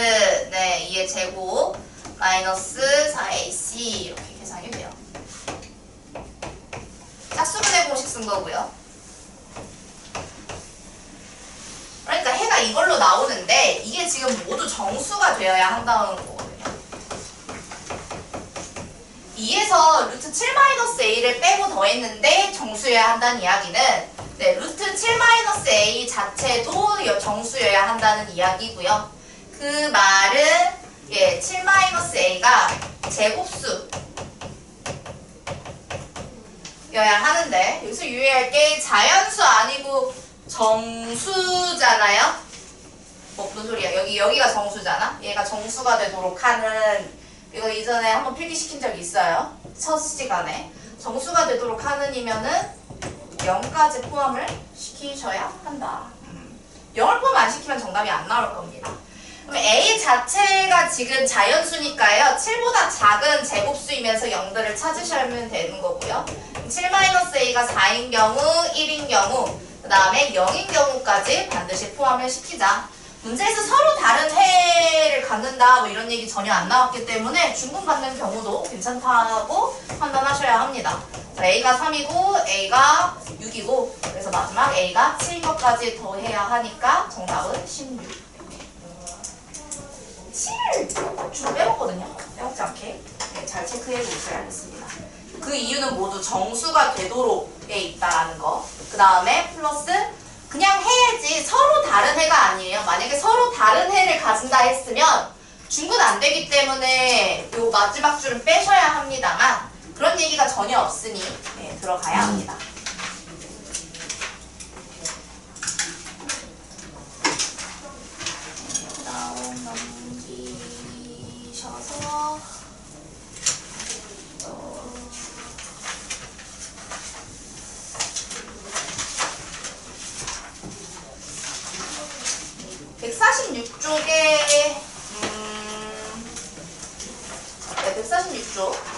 네 2의 제곱 마이너스 4AC 이렇게 계산이 돼요. 짝수분해 공식 쓴 거고요. 그러니까 해가 이걸로 나오는데 이게 지금 모두 정수가 되어야 한다는 거거든요. 2에서 루트 7-a를 빼고 더했는데 정수여야 한다는 이야기는 네, 루트 7-a 자체도 정수여야 한다는 이야기고요. 그 말은 예, 7-a가 제곱수 여야 하는데 여기서 유의할 게 자연수 아니고 정수잖아요. 뭐 무슨 소리야? 여기가 정수잖아. 얘가 정수가 되도록 하는 이거 이전에 한번 필기시킨 적이 있어요. 첫 시간에. 정수가 되도록 하는이면은 0까지 포함을 시키셔야 한다. 0을 포함 안 시키면 정답이 안 나올 겁니다. 그럼 A 자체가 지금 자연수니까요. 7보다 작은 제곱수이면서 0들을 찾으시면 되는 거고요. 7-a가 4인 경우, 1인 경우, 그 다음에 0인 경우까지 반드시 포함을 시키자. 문제에서 서로 다른 해를 갖는다 뭐 이런 얘기 전혀 안 나왔기 때문에 중분받는 경우도 괜찮다고 판단하셔야 합니다. 자, A가 3이고 A가 6이고 그래서 마지막 A가 7인 것까지 더해야 하니까 정답은 16. 7을 주로 빼먹거든요. 빼먹지 않게 네, 잘 체크해 보셔야겠습니다. 그 이유는 모두 정수가 되도록에 있다라는 거. 그 다음에 플러스 그냥 해야지 서로 다른 해가 아니에요. 만약에 서로 다른 해를 가진다 했으면 중분 안 되기 때문에 요 마지막 줄은 빼셔야 합니다만 그런 얘기가 전혀 없으니 네, 들어가야 합니다. 다음 넘기셔서 146쪽에 네, 146쪽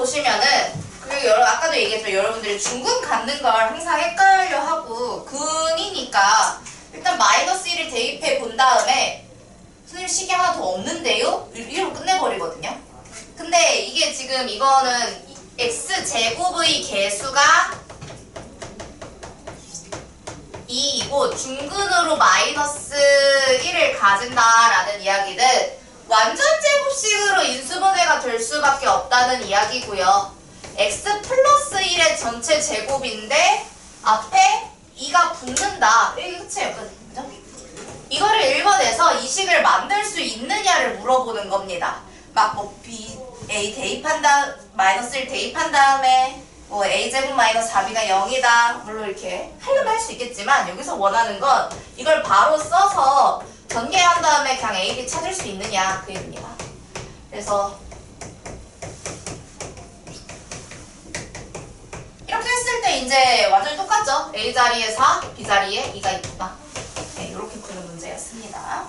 보시면은 그리고 아까도 얘기했지만 여러분들이 중근 갖는 걸 항상 헷갈려 하고 근이니까 일단 마이너스 1을 대입해 본 다음에 선생님 식이 하나 더 없는데요? 이러고 끝내버리거든요. 근데 이게 지금 이거는 x제곱의 개수가 2이고 중근으로 마이너스 1을 가진다라는 이야기는 완전 제곱식으로 인수분해가 될 수밖에 없다는 이야기고요. x 플러스 1의 전체 제곱인데 앞에 2가 붙는다. 이게 끝이에요. 그죠? 이거를 읽어내서 이 식을 만들 수 있느냐를 물어보는 겁니다. 막 뭐 a 대입한 마이너스 1 대입한 다음에 뭐 a제곱 마이너스 4b가 0이다. 물론 이렇게 하려면 할 수 있겠지만 여기서 원하는 건 이걸 바로 써서 전개한 다음에 그냥 a, b 찾을 수 있느냐 그 얘기입니다. 그래서 이렇게 했을 때 이제 완전히 똑같죠? a 자리에 4, b 자리에 2가 있구나. 네, 이렇게 푸는 문제였습니다.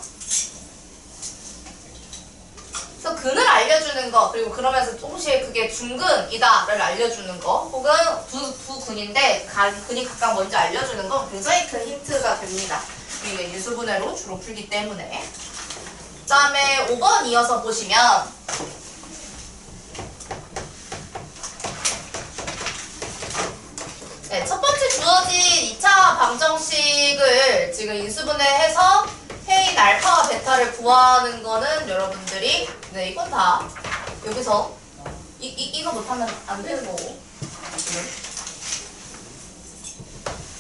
그래서 근을 알려주는 거, 그리고 그러면서 동시에 그게 중근이다를 알려주는 거, 혹은 두 근인데 근이 각각 뭔지 알려주는 건 굉장히 큰 힌트가 됩니다. 이게 인수분해로 주로 풀기 때문에. 그 다음에 5번 이어서 보시면 네, 첫 번째 주어진 2차 방정식을 지금 인수분해해서 해인 알파와 베타를 구하는 거는 여러분들이 네 이건 다 여기서 이거 못하면 안 되는 거고.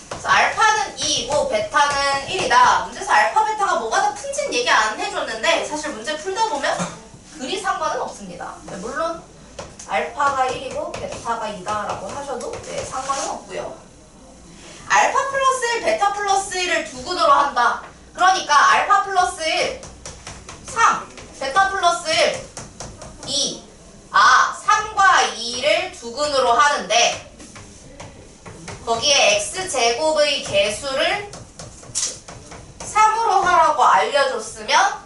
그래서 알파는 2이고 베타는 1이다. 문제에서 알파 베타가 뭐가 더 큰지는 얘기 안 해줬는데 사실 문제 풀다 보면 그리 상관은 없습니다. 네, 물론 알파가 1이고 베타가 2다라고 하셔도 네, 상관은 없고요. 알파 플러스 1, 베타 플러스 1을 두 근으로 한다. 그러니까 알파 플러스 1, 3, 베타 플러스 1, 2. 3과 2를 두 근으로 하는데 거기에 x제곱의 개수를 3으로 하라고 알려줬으면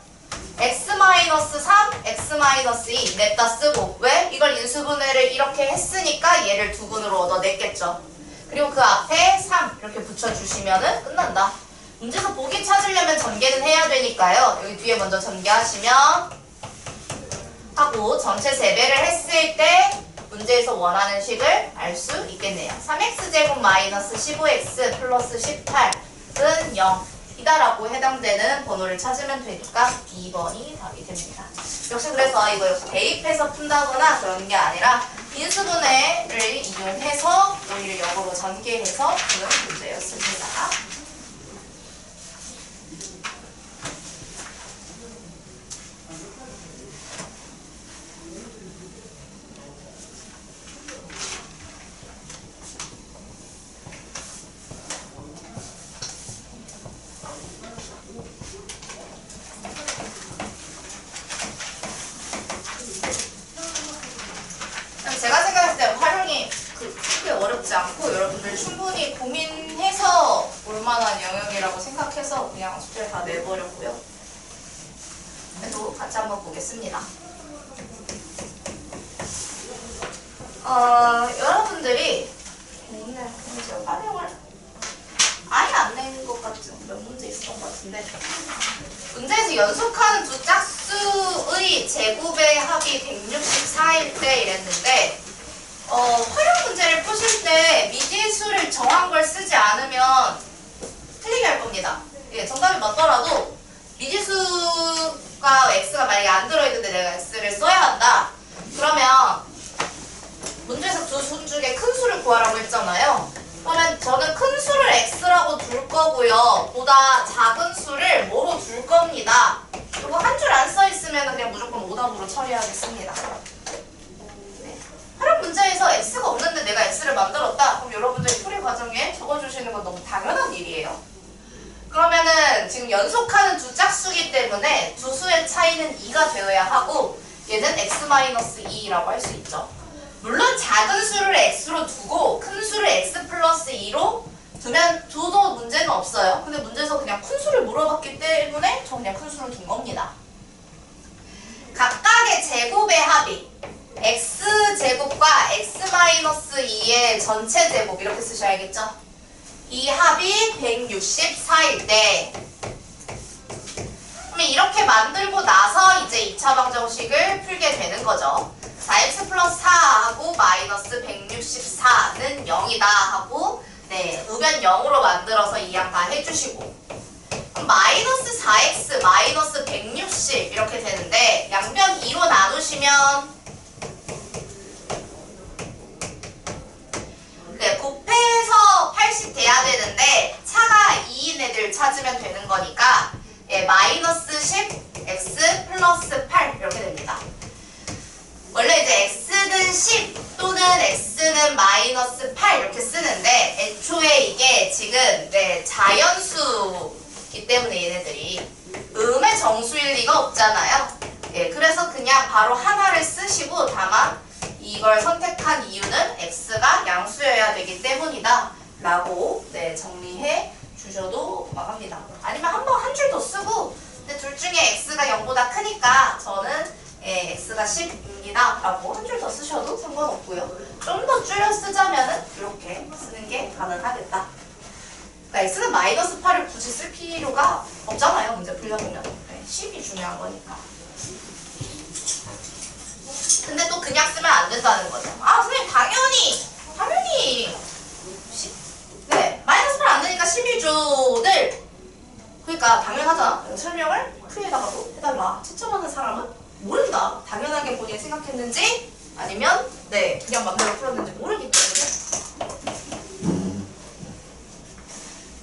x-3, x-2 냈다 쓰고 왜? 이걸 인수분해를 이렇게 했으니까 얘를 두 근으로 얻어냈겠죠. 그리고 그 앞에 3 이렇게 붙여주시면 끝난다. 문제에서 보기 찾으려면 전개는 해야 되니까요. 여기 뒤에 먼저 전개하시면 하고 전체 세배를 했을 때 문제에서 원하는 식을 알 수 있겠네요. 3x제곱 마이너스 15x 플러스 18은 0이다라고 해당되는 번호를 찾으면 되니까 2번이 답이 됩니다. 역시 그래서 이거 대입해서 푼다거나 그런 게 아니라 인수분해를 이용해서 여기를 역으로 전개해서 푸는 문제였습니다. 제가 생각했을 때 활용이 크게 어렵지 않고 여러분들 충분히 고민해서 올만한 영역이라고 생각해서 그냥 숙제를 다 내버렸고요. 그래도 같이 한번 보겠습니다. 여러분들이 오늘 제가 활용을 아예 안 낸 것 같은 몇 문제 있었던 것 같은데 문제에서 연속하는 두 짝수의 제곱의 합이 164일 때 이랬는데 활용 문제를 푸실 때 미지수를 정한 걸 쓰지 않으면 틀리게 할 겁니다. 예, 정답이 맞더라도 미지수가 x가 만약에 안 들어있는데 내가 x를 써야 한다. 그러면 문제에서 두 수 중에 큰 수를 구하라고 했잖아요. 그러면 저는 큰 수를 x라고 둘 거고요. 보다 작은 수를 뭐로 둘 겁니다. 그리고 한 줄 안 써 있으면 그냥 무조건 오답으로 처리하겠습니다. 네. 활용 문제에서 x가 없는데 내가 x를 만들었다. 그럼 여러분들이 풀이 과정에 적어주시는 건 너무 당연한 일이에요. 그러면은 지금 연속하는 두 짝수기 때문에 두 수의 차이는 2가 되어야 하고 얘는 x-2라고 할 수 있죠. 물론 작은 수를 x로 두고 큰 수를 x 플러스 2로 두면 두도 문제는 없어요. 근데 문제에서 그냥 큰 수를 물어봤기 때문에 저 그냥 큰 수를 둔 겁니다. 각각의 제곱의 합이 x x제곱과 x-2의 전체 제곱 이렇게 쓰셔야겠죠? 이 합이 164일 때 그러면 이렇게 만들고 나서 이제 2차 방정식을 풀게 되는 거죠. 4x 플러스 4하고 마이너스 164는 0이다 하고 네, 의변 0으로 만들어서 이 양 다 해주시고 그럼 마이너스 4x 마이너스 160 이렇게 되는데 양변 2로 나누시면 네, 곱해서 80 돼야 되는데 차가 2인 애들 찾으면 되는 거니까 예, 마이너스 10 x 플러스 8 이렇게 됩니다. 원래 이제 x는 10 또는 x는 마이너스 8 이렇게 쓰는데 애초에 이게 지금 네, 자연수이기 때문에 얘네들이 음의 정수일 리가 없잖아요. 예, 그래서 그냥 바로 하나를 쓰시고 다만 이걸 선택한 이유는 x가 양수여야 되기 때문이다 라고 네, 정리해 주셔도 고맙합니다. 아니면 한 줄 더 쓰고 근데 둘 중에 x가 0보다 크니까 저는 예, x가 10입니다 라고 한 줄 더 쓰셔도 상관없고요. 좀 더 줄여 쓰자면은 이렇게 쓰는 게 가능하겠다. 그러니까 x는 마이너스 8을 굳이 쓸 필요가 없잖아요. 문제 풀려보면 네, 10이 중요한 거니까. 근데 또 그냥 쓰면 안 된다는 거죠. 아 선생님 당연히 네 마이너스 8 안 되니까 12조를 그러니까 당연하잖아. 설명을 프리에다가도 해달라. 채점하는 사람은 모른다. 당연하게 본인이 생각했는지 아니면 네 그냥 맘대로 풀었는지 모르기 때문에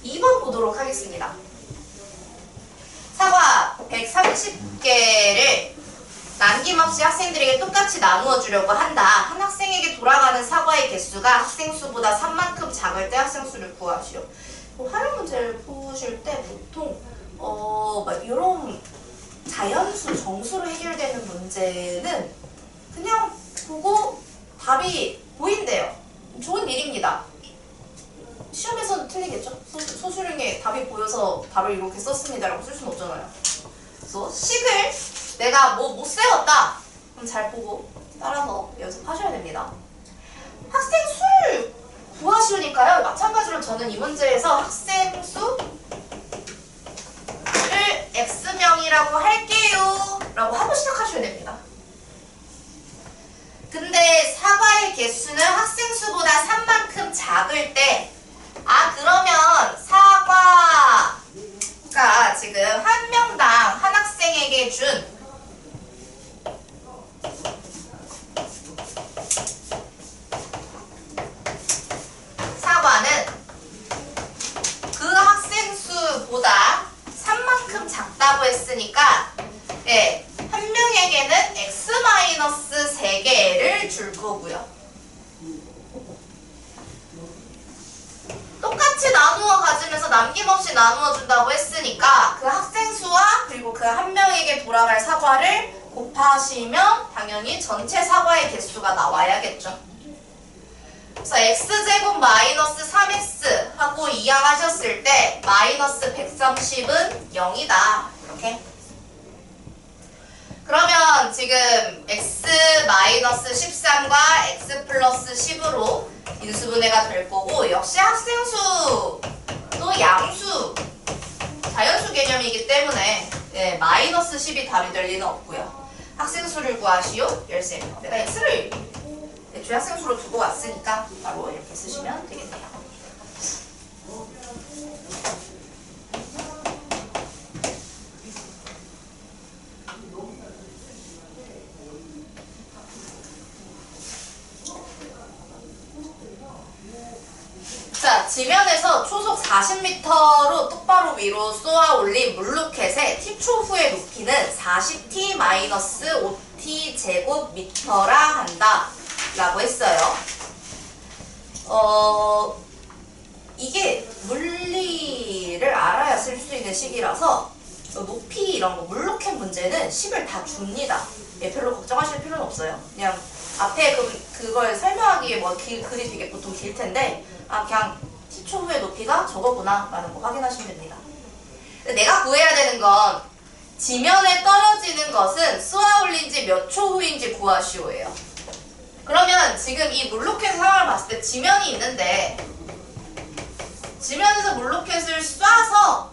2번 보도록 하겠습니다. 사과 130개를 남김없이 학생들에게 똑같이 나누어 주려고 한다. 한 학생에게 돌아가는 사과의 개수가 학생 수보다 3만큼 작을 때 학생 수를 구하시오. 활용 문제를 푸실 때 보통 막 이런 자연수, 정수로 해결되는 문제는 그냥 보고 답이 보인대요. 좋은 일입니다. 시험에서는 틀리겠죠? 소수령에 답이 보여서 답을 이렇게 썼습니다 라고 쓸 수는 없잖아요. 그래서 식을 내가 못 세웠다. 그럼 잘 보고 따라서 연습하셔야 됩니다. 학생 수를 구하시니까요. 마찬가지로 저는 이 문제에서 학생 수를 x명이라고 할게요 라고 하고 시작하셔야 됩니다. 근데 사과의 개수는 학생 수보다 3만큼 작을 때 그러면 사과가 지금 한 명당 한 학생에게 준 사과는 그 학생 수보다 3만큼 작다고 했으니까 예, 한 명에게는 x-3개를 줄 거고요. 똑같이 나누어 가지면서 남김없이 나누어 준다고 했으니까 그 학생 수와 그리고 그 한 명에게 돌아갈 사과를 곱하시면 당연히 전체 사과의 개수가 나와야겠죠. 그래서 x제곱 마이너스 3x 하고 이항하셨을 때 마이너스 130은 0이다. 이렇게. 그러면 지금 x 마이너스 13과 x 플러스 10으로 인수분해가 될 거고 역시 학생수 또 양수 자연수 개념이기 때문에 예, 마이너스 10이 답이 될 리는 없고요. 학생수를 구하시오. 열쇠. 내가 x를 애초에 학생수로 두고 왔으니까 바로 이렇게 쓰시면 되겠네요. 자, 지면에서 초속 40m로 똑바로 위로 쏘아 올린 물로켓의 t초 후의 높이는 40t-5t 제곱미터라 한다 라고 했어요. 이게 물리를 알아야 쓸 수 있는 식이라서 높이 이런 거 물로켓 문제는 식을 다 줍니다. 예, 별로 걱정하실 필요는 없어요. 그냥 앞에 그걸 설명하기에 뭐 글이 되게 보통 길 텐데 그냥 t초 후의 높이가 저거구나 라는 거 확인하시면 됩니다. 내가 구해야 되는 건 지면에 떨어지는 것은 쏘아 올린 지 몇 초 후인지 구하시오예요. 그러면 지금 이 물로켓 상황을 봤을 때 지면이 있는데 지면에서 물로켓을 쏴서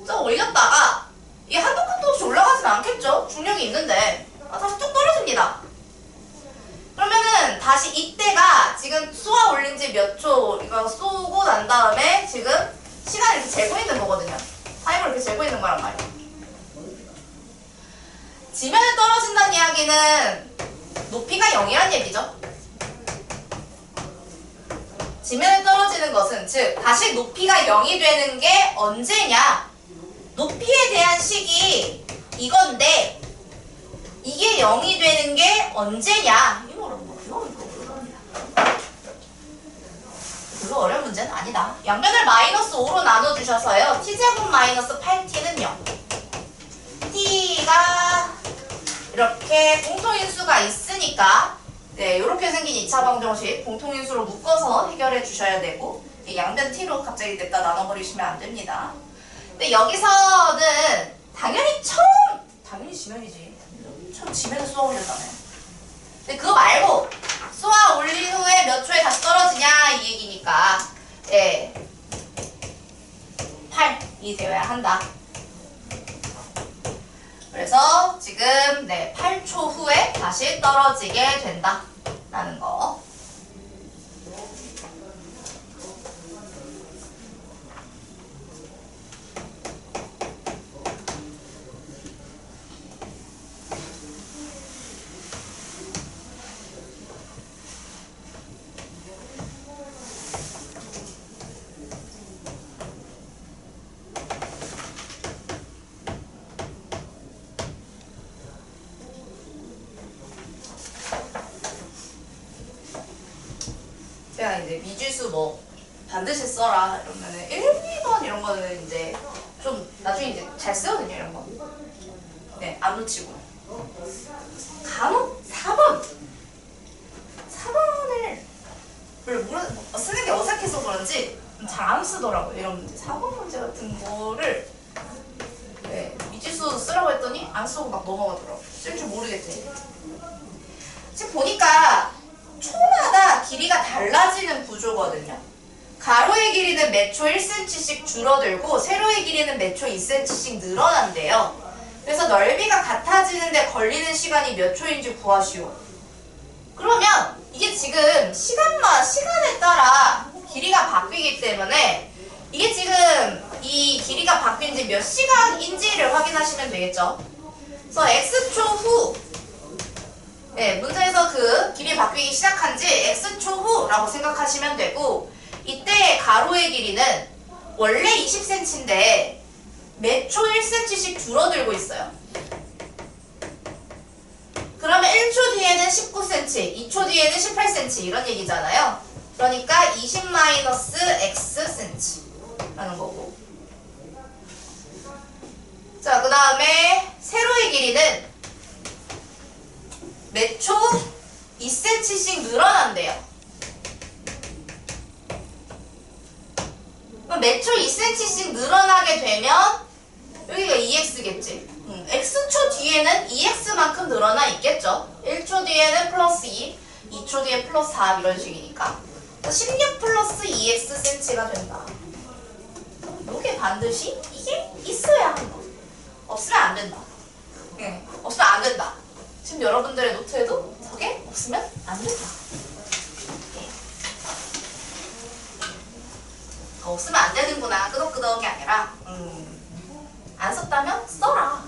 좀 올렸다가 이게 한도 끝도 없이 올라가진 않겠죠? 중력이 있는데 다시 뚝 떨어집니다. 그러면은 다시 이때가 지금 쏘아 올린 지 몇 초 이거 쏘고 난 다음에 지금 시간을 이렇게 재고 있는 거거든요. 타임을 이렇게 재고 있는 거란 말이에요. 지면에 떨어진다는 이야기는 높이가 0이란 얘기죠. 지면에 떨어지는 것은 즉 다시 높이가 0이 되는 게 언제냐? 높이에 대한 식이 이건데 이게 0이 되는 게 언제냐? 별로 어려운 문제는 아니다. 양변을 마이너스 5로 나눠주셔서요. t제곱 마이너스 8t는 0. t가 이렇게 공통인수가 있으니까 네, 이렇게 생긴 2차 방정식 공통인수로 묶어서 해결해 주셔야 되고 양변 t로 갑자기 냅다 나눠버리시면 안 됩니다. 근데 여기서는 당연히 당연히 지면이지. 처음 지면에 쏘아 올렸다네. 근데 그거 말고 쏘아 올린 후에 몇 초에 다시 떨어지냐 이 얘기니까 예, 8이 되어야 한다. 그래서 지금 네, 8초 후에 다시 떨어지게 된다 라는 거. 제가 이제 미지수 뭐 반드시 써라 이러면은 1, 2번 이런 거는 이제 좀 나중에 이제 잘 쓰거든요 이런 거. 네, 안 놓치고. 간혹 4번을 별로 쓰는 게 어색해서 그런지 잘 안 쓰더라고요. 이런 문제. 4번 문제 같은 거를 네, 미지수 쓰라고 했더니 안 쓰고 막 넘어가더라고요. 쓸 줄 모르겠지. 지금 보니까 초마다 길이가 달라지는 구조거든요. 가로의 길이는 몇 초 1cm씩 줄어들고 세로의 길이는 몇 초 2cm씩 늘어난대요. 그래서 넓이가 같아지는데 걸리는 시간이 몇 초인지 구하시오. 그러면 이게 지금 시간에 따라 길이가 바뀌기 때문에 이게 지금 이 길이가 바뀐 지 몇 시간인지를 확인하시면 되겠죠. 그래서 x초 후 네, 문제에서 그 길이 바뀌기 시작한 지 x초 후라고 생각하시면 되고 이때 가로의 길이는 원래 20cm인데 몇 초 1cm씩 줄어들고 있어요. 그러면 1초 뒤에는 19cm, 2초 뒤에는 18cm 이런 얘기잖아요. 그러니까 20-x cm라는 거고. 자, 그 다음에 세로의 길이는 몇 초 2cm씩 늘어난대요. 그럼 몇 초 2cm씩 늘어나게 되면 여기가 2x겠지. x초 뒤에는 2x만큼 늘어나 있겠죠. 1초 뒤에는 플러스 2, 2초 뒤에 플러스 4 이런 식이니까 16 플러스 2xcm가 된다. 이게 반드시 이게 있어야 한다. 없으면 안 된다. 네, 없으면 안 된다. 지금 여러분들의 노트에도 저게 없으면 안 된다. 네. 없으면 안 되는구나. 끄덕끄덕한 게 아니라 안 썼다면 써라.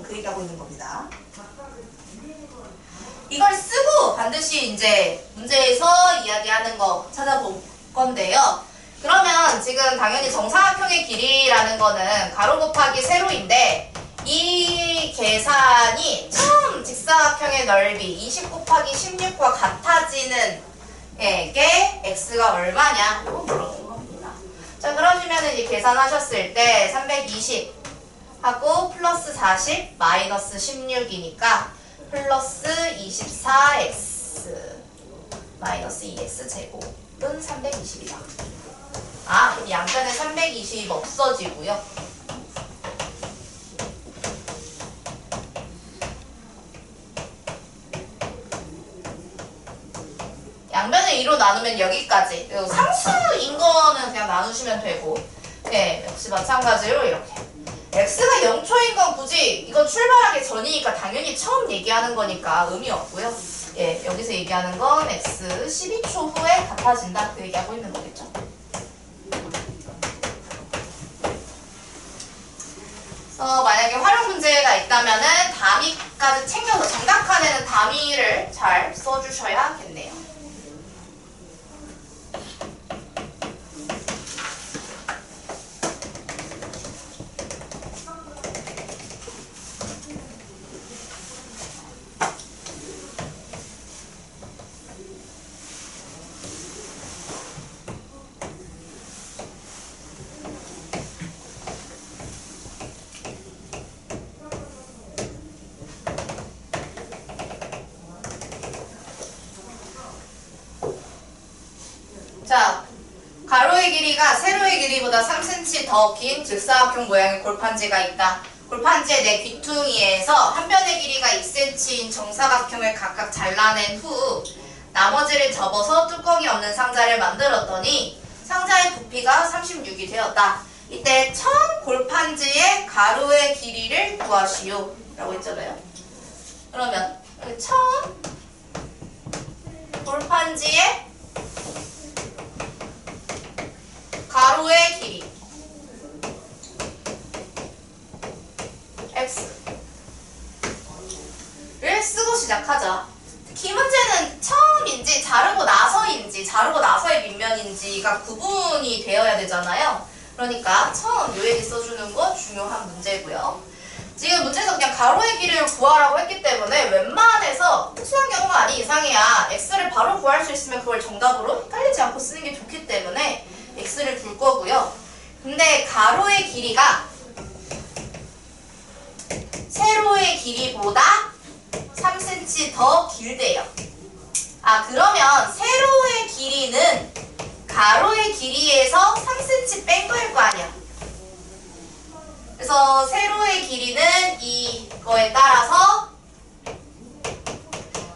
그 얘기하고 있는 겁니다. 이걸 쓰고 반드시 이제 문제에서 이야기하는 거 찾아볼 건데요. 그러면 지금 당연히 정사각형의 길이라는 거는 가로 곱하기 세로인데 이 계산이 처음 직사각형의 넓이 20 곱하기 16과 같아지는 게 x가 얼마냐 이거 물어보는 겁니다. 자, 그러시면 이제 계산하셨을 때 320 하고 플러스 40 마이너스 16이니까 플러스 24x 마이너스 2x 제곱은 320이다. 아, 그럼 양변에 320 없어지고요. 2로 나누면 여기까지. 그리고 상수인 거는 그냥 나누시면 되고. 네, 역시 마찬가지로 이렇게. x가 0초인 건 굳이 이건 출발하기 전이니까 당연히 처음 얘기하는 거니까 의미 없고요. 예, 여기서 얘기하는 건 x 12초 후에 같아진다. 그 얘기하고 있는 거겠죠. 만약에 활용 문제가 있다면은 다미까지 챙겨서 정답 칸에는 다미를 잘 써주셔야겠네요. 자, 가로의 길이가 세로의 길이보다 3cm 더 긴 직사각형 모양의 골판지가 있다. 골판지의 네 귀퉁이에서 한 변의 길이가 2cm인 정사각형을 각각 잘라낸 후 나머지를 접어서 뚜껑이 없는 상자를 만들었더니 상자의 부피가 36이 되었다. 이때 천 골판지의 가로의 길이를 구하시오 라고 했잖아요. 그러면 천 골판지의 가로의 길이 x를 쓰고 시작하자. 이 문제는 처음인지 자르고 나서인지 자르고 나서의 밑면인지가 구분이 되어야 되잖아요. 그러니까 처음 요 얘기 써주는 거 중요한 문제고요. 지금 문제에서 그냥 가로의 길이를 구하라고 했기 때문에 웬만해서 특수한 경우가 아닌 이상이야 x를 바로 구할 수 있으면 그걸 정답으로 헷갈리지 않고 쓰는 게 좋기 때문에 x를 줄 거고요. 근데 가로의 길이가 세로의 길이보다 3cm 더 길대요. 아, 그러면 세로의 길이는 가로의 길이에서 3cm 뺀 거일 거 아니야. 그래서 세로의 길이는 이거에 따라서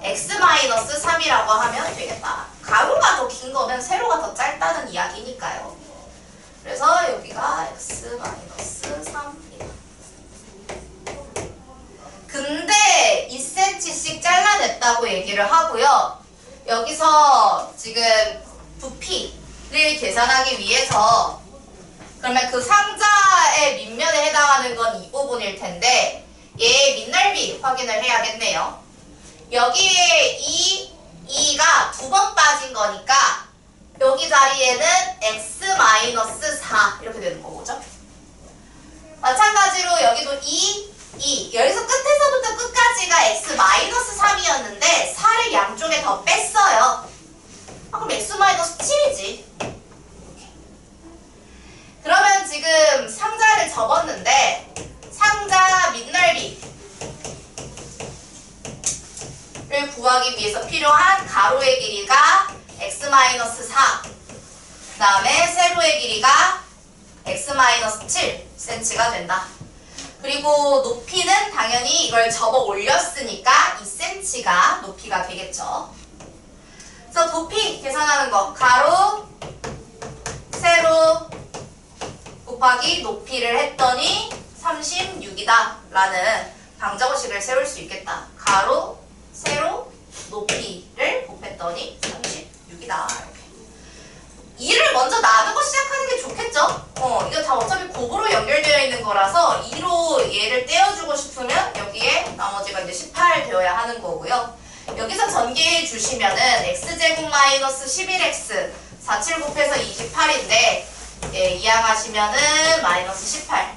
x-3이라고 하면 되겠다. 가로가 더 긴 거면 세로가 더 짧다는 이야기니까요. 그래서 여기가 x-3입니다. 근데 2cm씩 잘라냈다고 얘기를 하고요. 여기서 지금 부피를 계산하기 위해서 그러면 그 상자의 밑면에 해당하는 건 이 부분일 텐데 얘의 밑넓이 확인을 해야겠네요. 여기에 2가 두 번 빠진 거니까 여기 자리에는 x-4 이렇게 되는 거죠. 마찬가지로 여기도 2 여기서 끝에서부터 끝까지가 x-3이었는데 4를 양쪽에 더 뺐어요. 그럼 x-7이지. 그러면 지금 상자를 접었는데 상자 밑넓이를 구하기 위해서 필요한 가로의 길이가 x-4 그 다음에 세로의 길이가 x-7cm가 된다. 그리고 높이는 당연히 이걸 접어 올렸으니까 2cm가 높이가 되겠죠. 그래서 높이 계산하는 거 가로, 세로 곱하기 높이를 했더니 36이다 라는 방정식을 세울 수 있겠다. 가로, 세로, 높이를 곱했더니 36이다. 이렇게. 2를 먼저 나누고 시작하는 게 좋겠죠? 이거 다 어차피 곱으로 연결되어 있는 거라서 2로 얘를 떼어주고 싶으면 여기에 나머지가 이제 18 되어야 하는 거고요. 여기서 전개해 주시면은 x제곱 마이너스 11x 47 곱해서 28인데 예, 이항하시면은 마이너스 18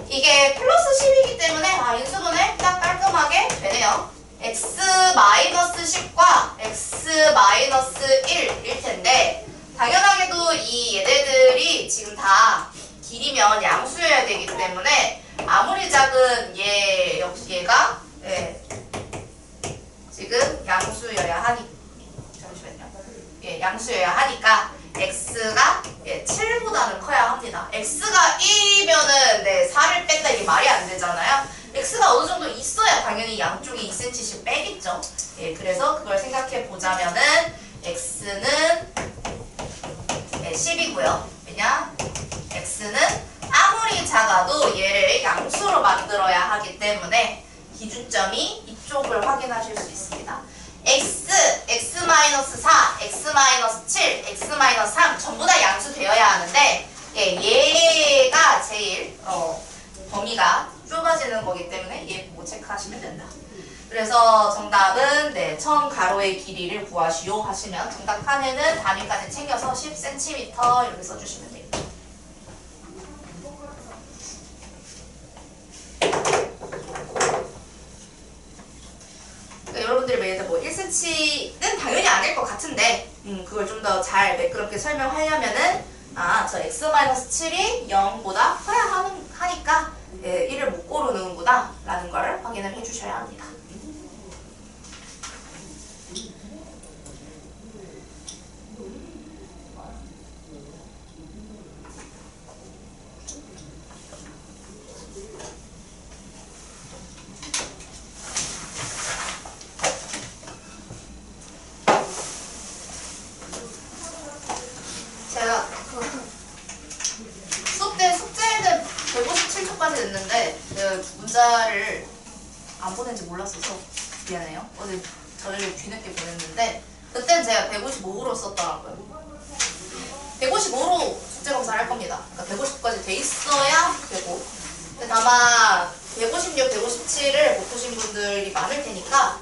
이게 플러스 10이기 때문에 인수분해 딱 깔끔하게 되네요. x-10과 x-1일 텐데 당연하게도 이 얘네들이 지금 다 길이면 양수여야 되기 때문에 아무리 작은 얘가 지금 양수여야 하니 잠시만요. 양수여야 하니까 x가 7보다는 커야 합니다. x가 1이면은 4를 뺀다 이게 말이 안 되잖아요. x가 어느 정도 있어야 당연히 양쪽에 2cm씩 빼겠죠. 예, 그래서 그걸 생각해 보자면은 x는 10이고요. 왜냐? x는 아무리 작아도 얘를 양수로 만들어야 하기 때문에 기준점이 이쪽을 확인하실 수 있습니다. x, x-4, x-7, x-3 전부 다 양수 되어야 하는데 얘가 제일 범위가 좁아지는 거기 때문에 얘 보고 체크하시면 된다. 그래서 정답은 처음 가로의 길이를 구하시오 하시면 정답 칸에는 단위까지 챙겨서 10cm 이렇게 써주시면 됩니다. 그러니까 여러분들이 예를 들어 뭐 1cm는 당연히 아닐 것 같은데 그걸 좀 더 잘 매끄럽게 설명하려면은 저 x-7이 0보다 커야 하니까 1을 못 고르는구나 라는 걸 확인을 해주셔야 합니다. 제가 수업 때 숙제는 157초까지 냈는데 문자를 안 보낸지 몰랐어서 미안해요. 어제 저녁에 뒤늦게 보냈는데 그땐 제가 155로 썼더라고요. 155로 숙제 검사를 할 겁니다. 그러니까 150까지 돼 있어야 되고 근데 다만 156, 157을 못 푸신 분들이 많을 테니까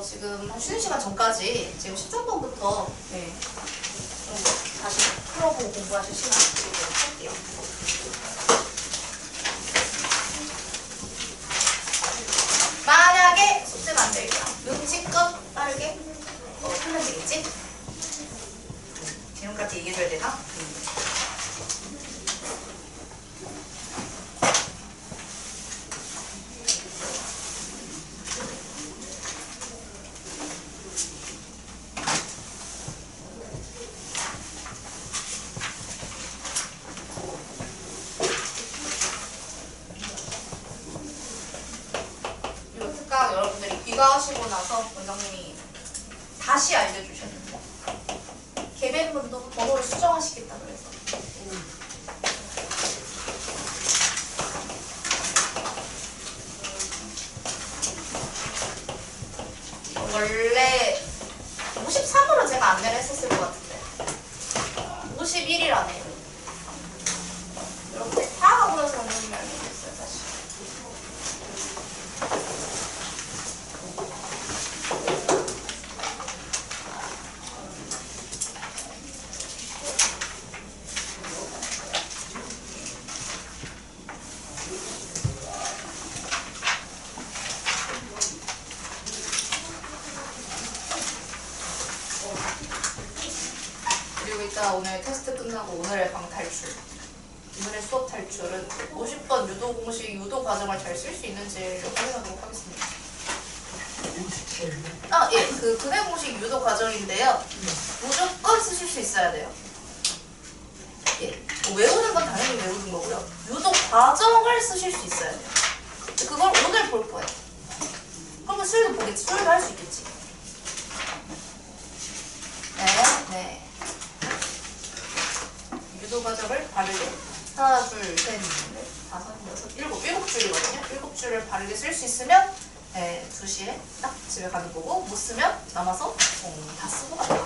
지금 한 쉬는 시간 전까지 지금 10점 번부터 다시 풀어보고 공부하실 시간 드리도록 할게요. 만약에 숙제 만들기야 눈치껏 빠르게 풀면 되겠지? 지금까지 얘기해줘야 되나? 여러분들이 귀가하시고 나서 원장님이 다시 알려주셨는데 개별분도 번호를 수정하시겠다 그래서 원래 53으로 제가 안내를 했었을 것 같은데 51이라네요. 여러분들 다 하고 나서 원장님이 알려주셨어요 사실. 그리고 이따 오늘 테스트 끝나고 오늘의 방 탈출 오늘의 수업 탈출은 50번 유도 공식, 유도 과정을 잘 쓸 수 있는지를 확인하도록 하겠습니다. 예, 그 근해 공식 유도 과정인데요. 무조건 쓰실 수 있어야 돼요. 예, 외우는 건 당연히 외우는 거고요. 유도 과정을 쓰실 수 있어야 돼요. 그걸 오늘 볼 거예요. 그러면 수요일도 보겠지. 수요일도 할 수 있겠지. 네. 유도 과정을 바르게 하나, 둘, 셋, 넷, 다섯, 여섯, 일곱 줄이거든요. 7줄을 바르게 쓸 수 있으면 2시에 딱 집에 가는 거고 못 쓰면 남아서 다 쓰고 간다.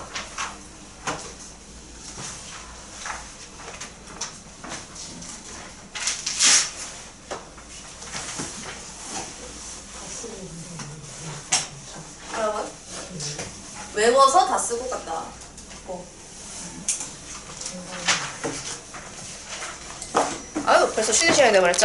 여러분 외워서 다 쓰고 간다. 아유 벌써 쉬는 시간이 돼버렸죠?